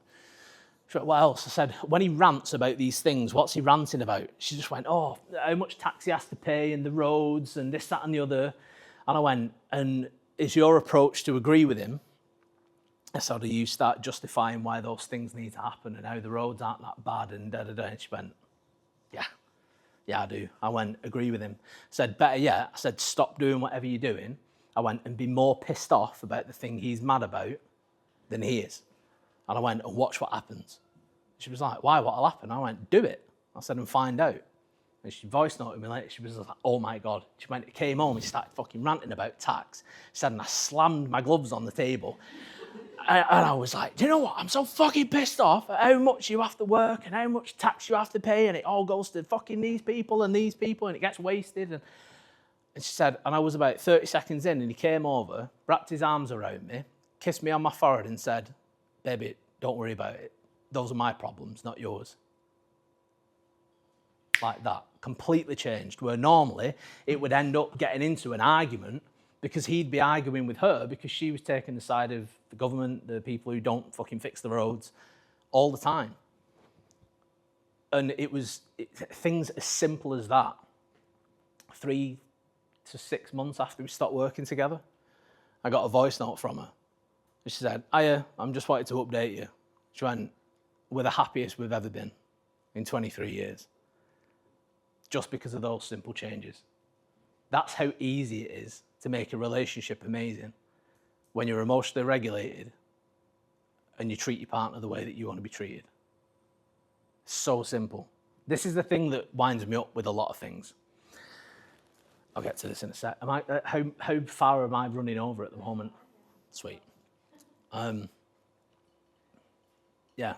She went, what else? I said, when he rants about these things, what's he ranting about? She just went, oh, how much tax he has to pay and the roads and this, that, and the other. And I went, and is your approach to agree with him? So do you start justifying why those things need to happen and how the roads aren't that bad and da-da-da? And she went, yeah, I do. I went, agree with him. I said, better yet, I said, stop doing whatever you're doing. I went, and be more pissed off about the thing he's mad about than he is. And I went, and watch what happens. She was like, why, what'll happen? I went, do it. I said, and find out. And she voice noted me later. She was like, oh my God. She went, came home, he started fucking ranting about tax. She said, and I slammed my gloves on the table. And I was like, do you know what? I'm so fucking pissed off at how much you have to work and how much tax you have to pay, and it all goes to fucking these people, and it gets wasted. And she said, and I was about 30 seconds in, and he came over, wrapped his arms around me, kissed me on my forehead and said, baby, don't worry about it. Those are my problems, not yours. Like that, completely changed. Where normally it would end up getting into an argument because he'd be arguing with her because she was taking the side of the government, the people who don't fucking fix the roads all the time. And it was things as simple as that. 3 to 6 months after we stopped working together, I got a voice note from her. And she said, hiya, I'm just wanting to update you. She went, we're the happiest we've ever been in 23 years. Just because of those simple changes. That's how easy it is to make a relationship amazing when you're emotionally regulated and you treat your partner the way that you want to be treated. So simple. This is the thing that winds me up with a lot of things. I'll get to this in a sec. How far am I running over at the moment? Sweet.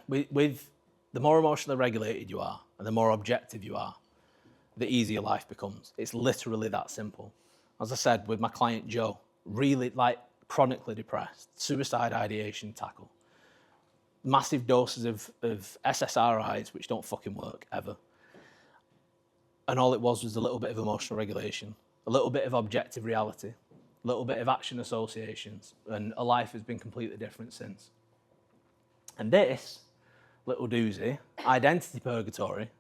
With the more emotionally regulated you are and the more objective you are, the easier life becomes. It's literally that simple. As I said, with my client Joe, really like chronically depressed, suicide ideation tackle, massive doses of SSRIs, which don't fucking work ever. And all it was a little bit of emotional regulation, a little bit of objective reality, a little bit of action associations, and a life has been completely different since. And this little doozy, identity purgatory,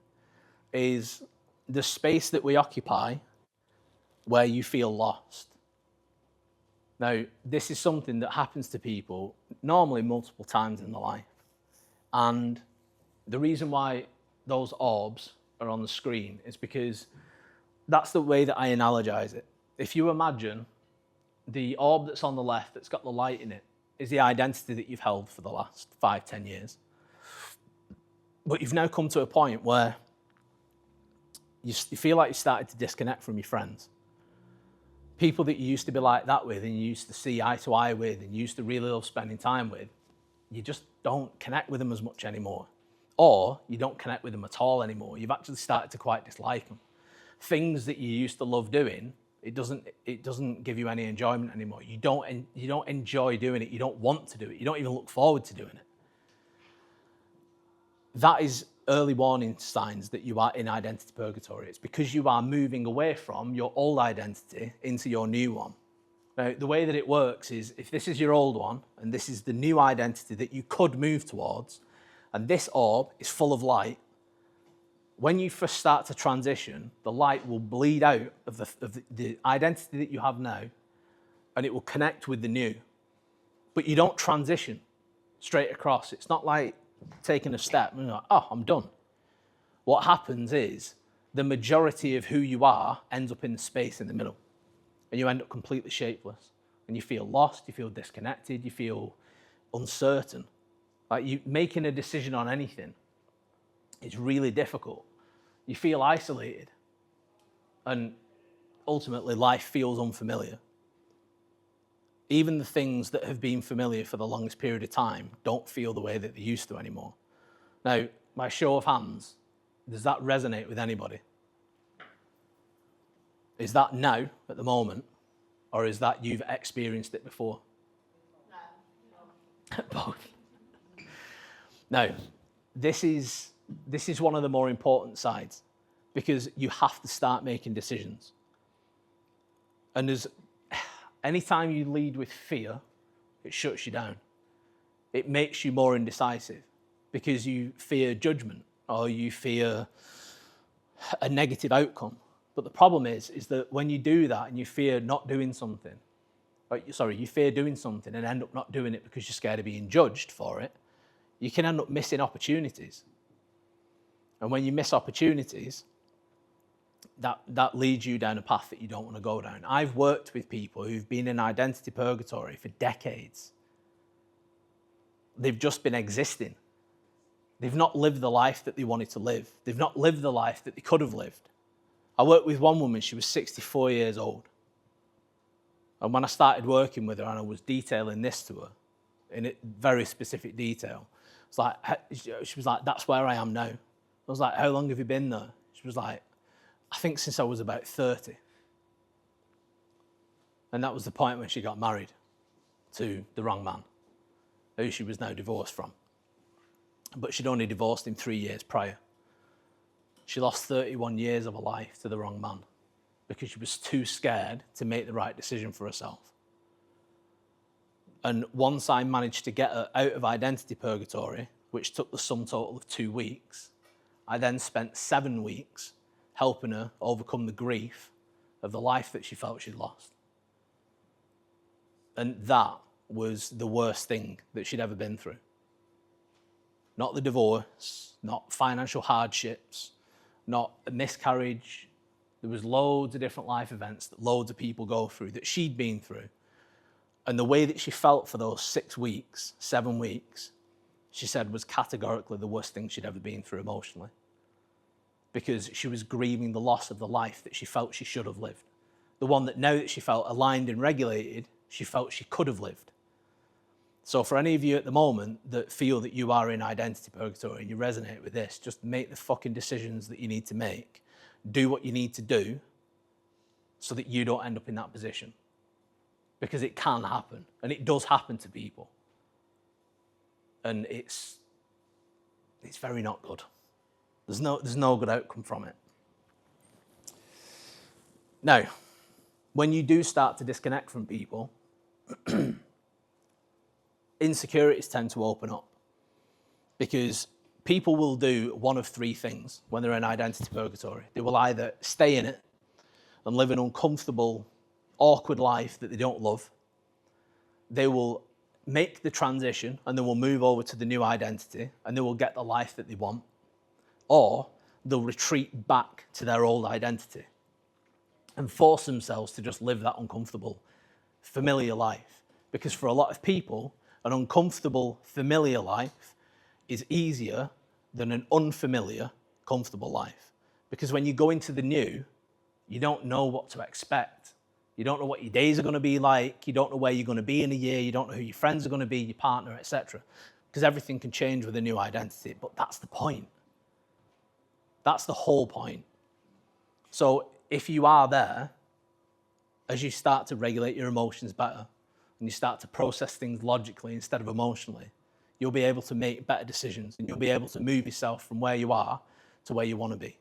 is the space that we occupy where you feel lost. Now, this is something that happens to people normally multiple times in their life. And the reason why those orbs are on the screen is because that's the way that I analogize it. If you imagine the orb that's on the left that's got the light in it is the identity that you've held for the last 5-10 years. But you've now come to a point where you feel like you started to disconnect from your friends. People that you used to be like that with and you used to see eye to eye with and you used to really love spending time with, you just don't connect with them as much anymore. Or you don't connect with them at all anymore. You've actually started to quite dislike them. Things that you used to love doing, it doesn't give you any enjoyment anymore. You don't enjoy doing it. You don't want to do it. You don't even look forward to doing it. That is early warning signs that you are in identity purgatory. It's because you are moving away from your old identity into your new one. Now, the way that it works is if this is your old one and this is the new identity that you could move towards, and this orb is full of light, when you first start to transition, the light will bleed out of the identity that you have now, and it will connect with the new. But you don't transition straight across. It's not like taking a step and you're like, oh, I'm done. What happens is the majority of who you are ends up in the space in the middle, and you end up completely shapeless, and you feel lost, you feel disconnected, you feel uncertain. Like you making a decision on anything, it's really difficult. You feel isolated, and ultimately life feels unfamiliar. Even the things that have been familiar for the longest period of time don't feel the way that they used to anymore. Now, by show of hands, does that resonate with anybody? Is that now, at the moment, or is that you've experienced it before? No. Both. Now, this is one of the more important sides, because you have to start making decisions. And anytime you lead with fear, it shuts you down. It makes you more indecisive because you fear judgment or you fear a negative outcome. But the problem is that when you do that and you fear not doing something, you fear doing something and end up not doing it because you're scared of being judged for it, you can end up missing opportunities. And when you miss opportunities, that leads you down a path that you don't want to go down. I've worked with people who've been in identity purgatory for decades. They've just been existing. They've not lived the life that they wanted to live. They've not lived the life that they could have lived. I worked with one woman, she was 64 years old. And when I started working with her and I was detailing this to her in very specific detail, she was like, that's where I am now. I was like, how long have you been there? She was like, I think since I was about 30. And that was the point when she got married to the wrong man, who she was now divorced from. But she'd only divorced him 3 years prior. She lost 31 years of her life to the wrong man because she was too scared to make the right decision for herself. And once I managed to get her out of identity purgatory, which took the sum total of 2 weeks, I then spent 7 weeks helping her overcome the grief of the life that she felt she'd lost. And that was the worst thing that she'd ever been through. Not the divorce, not financial hardships, not a miscarriage. There was loads of different life events that loads of people go through that she'd been through. And the way that she felt for those 6 weeks, 7 weeks, she said was categorically the worst thing she'd ever been through emotionally. Because she was grieving the loss of the life that she felt she should have lived. The one that now that she felt aligned and regulated, she felt she could have lived. So for any of you at the moment that feel that you are in identity purgatory and you resonate with this, just make the fucking decisions that you need to make. do what you need to do so that you don't end up in that position. Because it can happen, and it does happen to people. And it's very not good. There's no good outcome from it. Now, when you do start to disconnect from people, insecurities tend to open up, because people will do one of three things when they're in identity purgatory. They will either stay in it and live an uncomfortable, awkward life that they don't love. They will make the transition and they will move over to the new identity and they will get the life that they want. Or they'll retreat back to their old identity and force themselves to just live that uncomfortable, familiar life. Because for a lot of people, an uncomfortable, familiar life is easier than an unfamiliar, comfortable life. Because when you go into the new, you don't know what to expect. You don't know what your days are going to be like. You don't know where you're going to be in a year. You don't know who your friends are going to be, your partner, etc. Because everything can change with a new identity. But that's the point. That's the whole point. So if you are there, as you start to regulate your emotions better and you start to process things logically instead of emotionally, you'll be able to make better decisions and you'll be able to move yourself from where you are to where you want to be.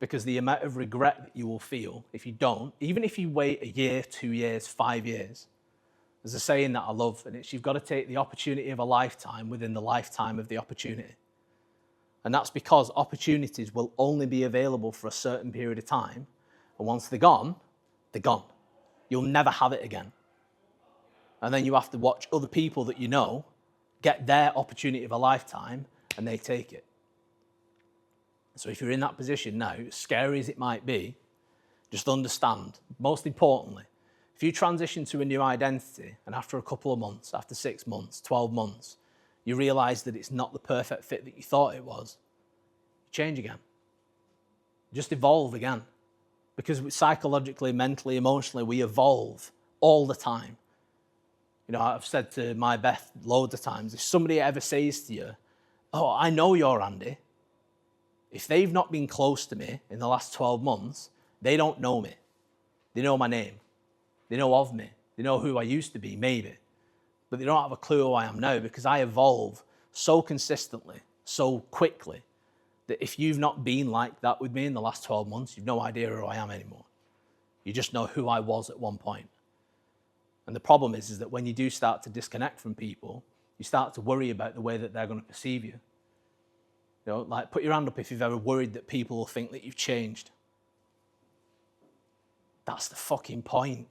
Because the amount of regret that you will feel if you don't, even if you wait a year, 2 years, 5 years, there's a saying that I love, and it's you've got to take the opportunity of a lifetime within the lifetime of the opportunity. And that's because opportunities will only be available for a certain period of time. And once they're gone, they're gone. You'll never have it again. And then you have to watch other people that you know get their opportunity of a lifetime and they take it. So if you're in that position now, scary as it might be, just understand, most importantly, if you transition to a new identity and after a couple of months, after 6 months, 12 months, you realize that it's not the perfect fit that you thought it was, change again. Just evolve again. Because psychologically, mentally, emotionally, we evolve all the time. You know, I've said to my Beth loads of times, if somebody ever says to you, oh, I know you're Andy, if they've not been close to me in the last 12 months, they don't know me. They know my name. They know of me. They know who I used to be, maybe. But they don't have a clue who I am now because I evolve so consistently, so quickly, that if you've not been like that with me in the last 12 months, you've no idea who I am anymore. You just know who I was at one point. And the problem is that when you do start to disconnect from people, you start to worry about the way that they're going to perceive you. You know, like put your hand up if you've ever worried that people will think that you've changed. That's the fucking point.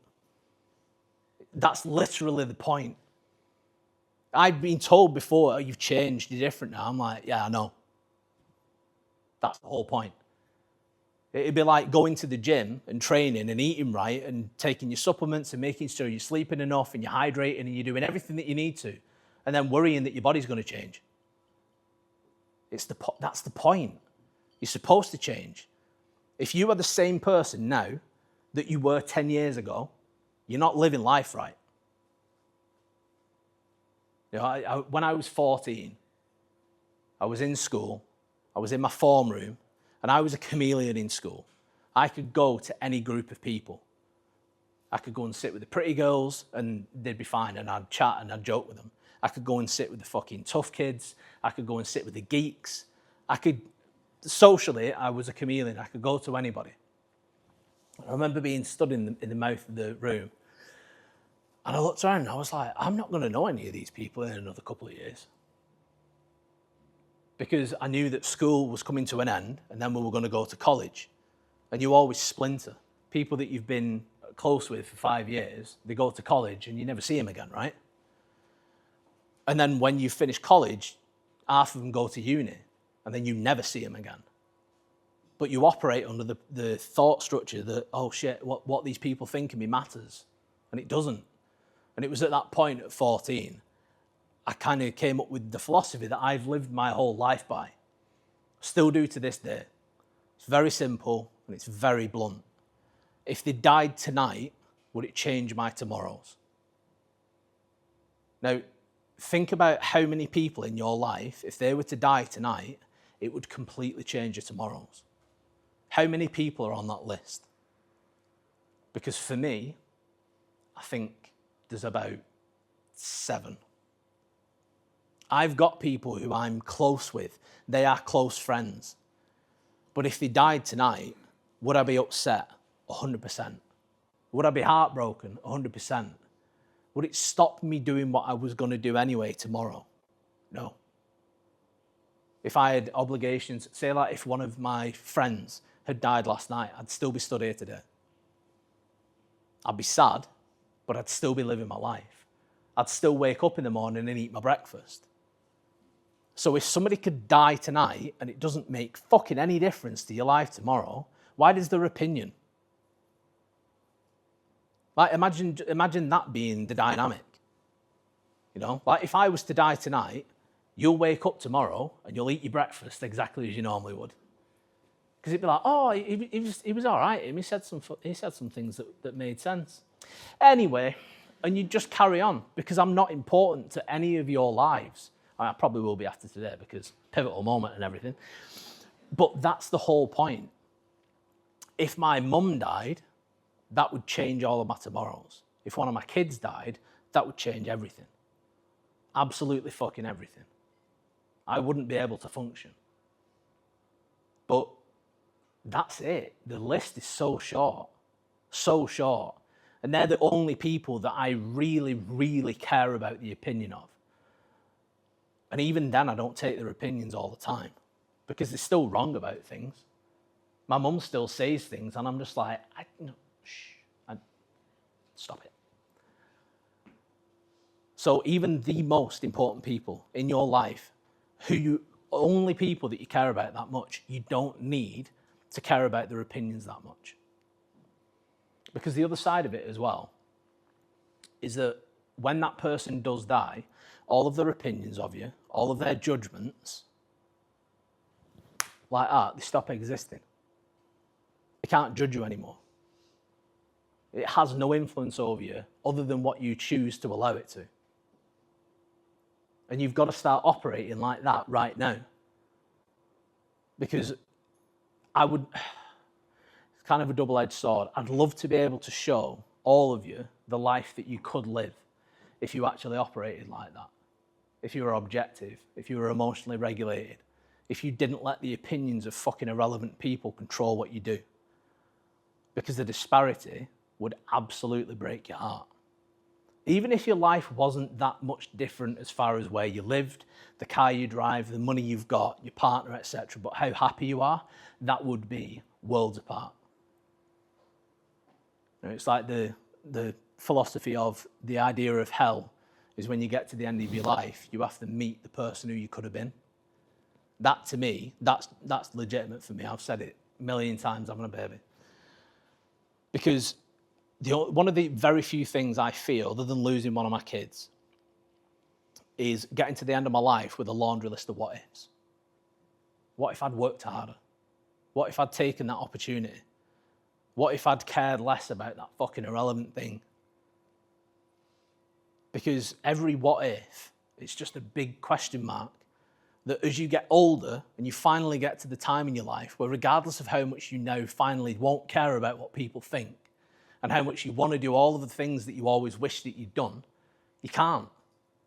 That's literally the point. I've been told before, oh, you've changed, you're different now. I'm like, yeah, I know. That's the whole point. It'd be like going to the gym and training and eating right and taking your supplements and making sure you're sleeping enough and you're hydrating and you're doing everything that you need to, and then worrying that your body's going to change. That's the point. You're supposed to change. If you are the same person now that you were 10 years ago, you're not living life right. You know, when I was 14, I was in school, I was in my form room, and I was a chameleon in school. I could go to any group of people. I could go and sit with the pretty girls, and they'd be fine, and I'd chat and I'd joke with them. I could go and sit with the fucking tough kids. I could go and sit with the geeks. Socially, I was a chameleon. I could go to anybody. I remember being stood in the mouth of the room, and I looked around and I was like, I'm not going to know any of these people in another couple of years. Because I knew that school was coming to an end and then we were going to go to college. And you always splinter. People that you've been close with for 5 years, they go to college and you never see them again, right? And then when you finish college, half of them go to uni and then you never see them again. But you operate under the thought structure that, oh shit, what these people think of me matters. And it doesn't. And it was at that point at 14, I kind of came up with the philosophy that I've lived my whole life by. Still do to this day. It's very simple and it's very blunt. If they died tonight, would it change my tomorrows? Now, think about how many people in your life, if they were to die tonight, it would completely change your tomorrows. How many people are on that list? Because for me, I think there's about 7. I've got people who I'm close with. They are close friends. But if they died tonight, would I be upset? 100%. Would I be heartbroken? 100%. Would it stop me doing what I was going to do anyway tomorrow? No. If I had obligations, say like if one of my friends had died last night, I'd still be stood here today. I'd be sad, but I'd still be living my life. I'd still wake up in the morning and eat my breakfast. So if somebody could die tonight and it doesn't make fucking any difference to your life tomorrow, why does their opinion? Like imagine that being the dynamic. You know, like if I was to die tonight, you'll wake up tomorrow and you'll eat your breakfast exactly as you normally would. Because it'd be like, oh, he was all right. He said some things that made sense. Anyway, and you just carry on because I'm not important to any of your lives. I probably will be after today because pivotal moment and everything. But that's the whole point. If my mum died, that would change all of my tomorrows. If one of my kids died, that would change everything. Absolutely fucking everything. I wouldn't be able to function. But that's it. The list is so short. So short. And they're the only people that I really, really care about the opinion of. And even then, I don't take their opinions all the time because they're still wrong about things. My mum still says things, and I'm just like, stop it. So even the most important people in your life, only people that you care about that much, you don't need to care about their opinions that much. Because the other side of it as well is that when that person does die, all of their opinions of you, all of their judgments, like that, they stop existing. They can't judge you anymore. It has no influence over you other than what you choose to allow it to. And you've got to start operating like that right now. Because it's kind of a double-edged sword. I'd love to be able to show all of you the life that you could live if you actually operated like that. If you were objective, if you were emotionally regulated, if you didn't let the opinions of fucking irrelevant people control what you do. Because the disparity would absolutely break your heart. Even if your life wasn't that much different as far as where you lived, the car you drive, the money you've got, your partner, etc., but how happy you are, that would be worlds apart. It's like the philosophy of the idea of hell is when you get to the end of your life, you have to meet the person who you could have been. That, to me, that's legitimate for me. I've said it a million times, having a baby. Because one of the very few things I feel, other than losing one of my kids, is getting to the end of my life with a laundry list of what ifs. What if I'd worked harder? What if I'd taken that opportunity? What if I'd cared less about that fucking irrelevant thing? Because every what if, it's just a big question mark that as you get older and you finally get to the time in your life where regardless of how much you now finally won't care about what people think and how much you want to do all of the things that you always wish that you'd done, you can't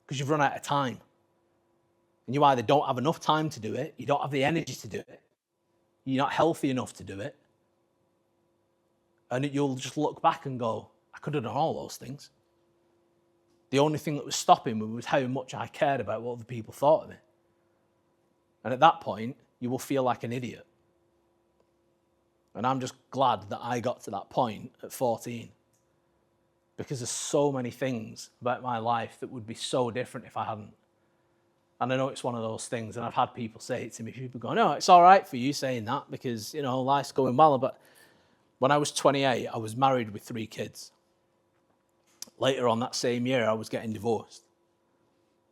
because you've run out of time. And you either don't have enough time to do it, you don't have the energy to do it, you're not healthy enough to do it, and you'll just look back and go, I could have done all those things. The only thing that was stopping me was how much I cared about what other people thought of me. And at that point, you will feel like an idiot. And I'm just glad that I got to that point at 14. Because there's so many things about my life that would be so different if I hadn't. And I know it's one of those things, and I've had people say it to me, people go, no, it's all right for you saying that because, life's going well. But when I was 28, I was married with 3 kids. Later on that same year, I was getting divorced.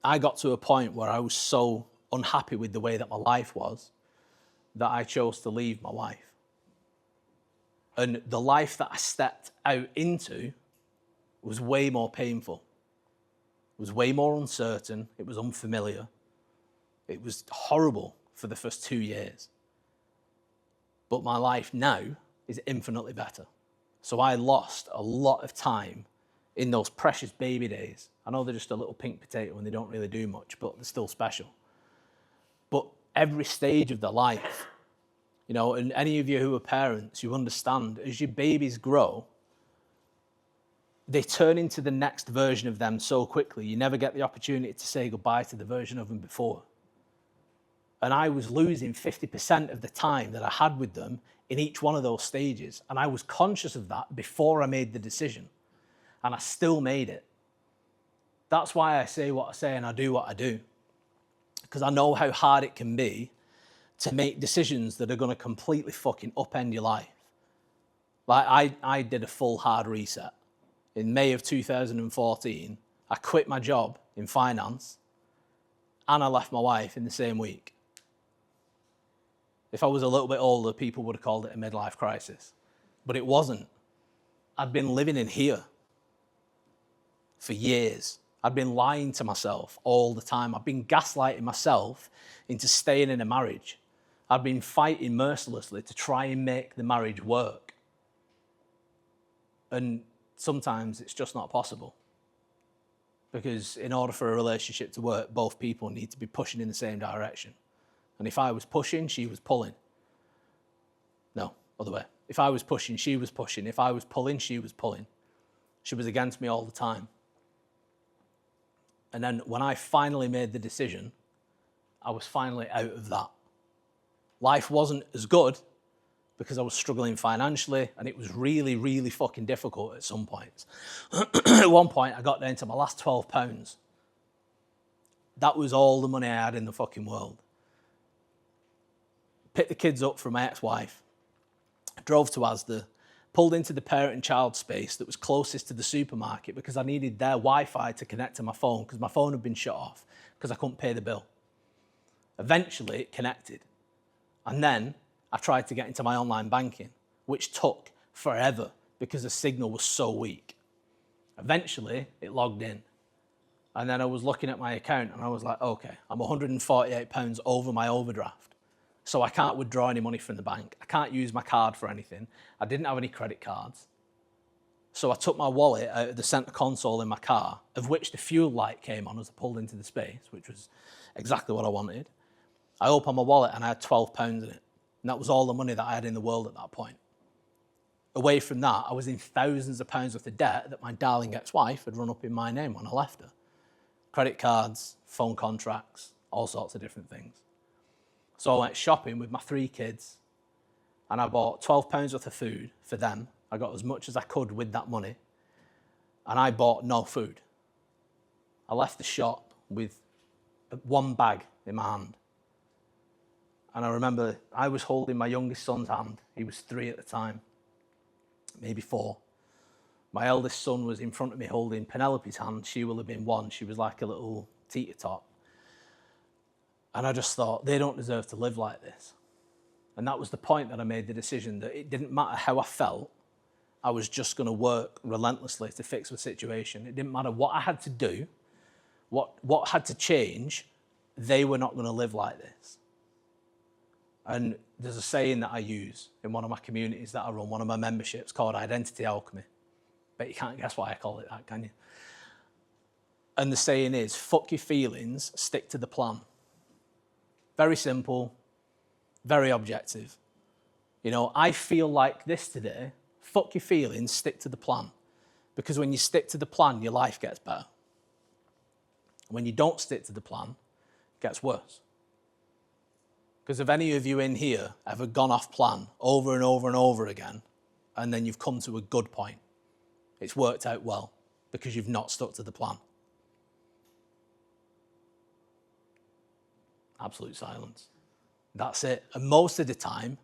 I got to a point where I was so unhappy with the way that my life was that I chose to leave my wife. And the life that I stepped out into was way more painful. It was way more uncertain. It was unfamiliar. It was horrible for the first 2 years. But my life now is infinitely better. So I lost a lot of time in those precious baby days. I know they're just a little pink potato and they don't really do much, but they're still special. But every stage of their life, you know, and any of you who are parents, you understand, as your babies grow, they turn into the next version of them so quickly, you never get the opportunity to say goodbye to the version of them before. And I was losing 50% of the time that I had with them in each one of those stages. And I was conscious of that before I made the decision. And I still made it. That's why I say what I say and I do what I do. Because I know how hard it can be to make decisions that are going to completely fucking upend your life. Like I did a full hard reset. In May of 2014, I quit my job in finance and I left my wife in the same week. If I was a little bit older, people would have called it a midlife crisis. But it wasn't. I'd been living in here for years. I'd been lying to myself all the time. I'd been gaslighting myself into staying in a marriage. I'd been fighting mercilessly to try and make the marriage work. And sometimes it's just not possible. Because in order for a relationship to work, both people need to be pushing in the same direction. And if I was pushing, she was pulling. No, other way. If I was pushing, she was pushing. If I was pulling, she was pulling. She was against me all the time. And then when I finally made the decision, I was finally out of that. Life wasn't as good because I was struggling financially and it was really, really fucking difficult at some points. At one point, I got down to my last £12. That was all the money I had in the fucking world. Picked the kids up from my ex-wife, drove to Asda, pulled into the parent and child space that was closest to the supermarket because I needed their Wi-Fi to connect to my phone because my phone had been shut off because I couldn't pay the bill. Eventually, it connected. And then I tried to get into my online banking, which took forever because the signal was so weak. Eventually, it logged in. And then I was looking at my account and I was like, okay, I'm £148 over my overdraft. So I can't withdraw any money from the bank. I can't use my card for anything. I didn't have any credit cards. So I took my wallet out of the center console in my car, of which the fuel light came on as I pulled into the space, which was exactly what I wanted. I opened my wallet and I had £12 in it. And that was all the money that I had in the world at that point. Away from that, I was in thousands of pounds worth of debt that my darling ex-wife had run up in my name when I left her. Credit cards, phone contracts, all sorts of different things. So I went shopping with my 3 kids and I bought £12 worth of food for them. I got as much as I could with that money and I bought no food. I left the shop with 1 bag in my hand. And I remember I was holding my youngest son's hand. He was 3 at the time, maybe 4. My eldest son was in front of me holding Penelope's hand. She will have been 1. She was like a little teeter tot. And I just thought, they don't deserve to live like this. And that was the point that I made the decision that it didn't matter how I felt, I was just going to work relentlessly to fix the situation. It didn't matter what I had to do, what had to change, they were not going to live like this. And there's a saying that I use in one of my communities that I run, one of my memberships, called Identity Alchemy. But you can't guess why I call it that, can you? And the saying is, fuck your feelings, stick to the plan. Very simple, very objective. You know, I feel like this today. Fuck your feelings, stick to the plan. Because when you stick to the plan, your life gets better. When you don't stick to the plan, it gets worse. Because if any of you in here ever gone off plan over and over and over again, and then you've come to a good point, it's worked out well because you've not stuck to the plan. Absolute silence. That's it. And most of the time,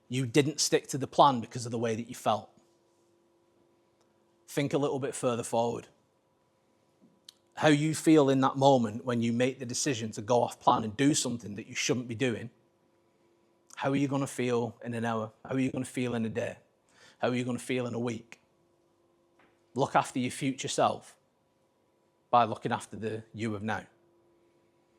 you didn't stick to the plan because of the way that you felt. Think a little bit further forward. How you feel in that moment when you make the decision to go off plan and do something that you shouldn't be doing. How are you going to feel in an hour? How are you going to feel in a day? How are you going to feel in a week? Look after your future self by looking after the you of now.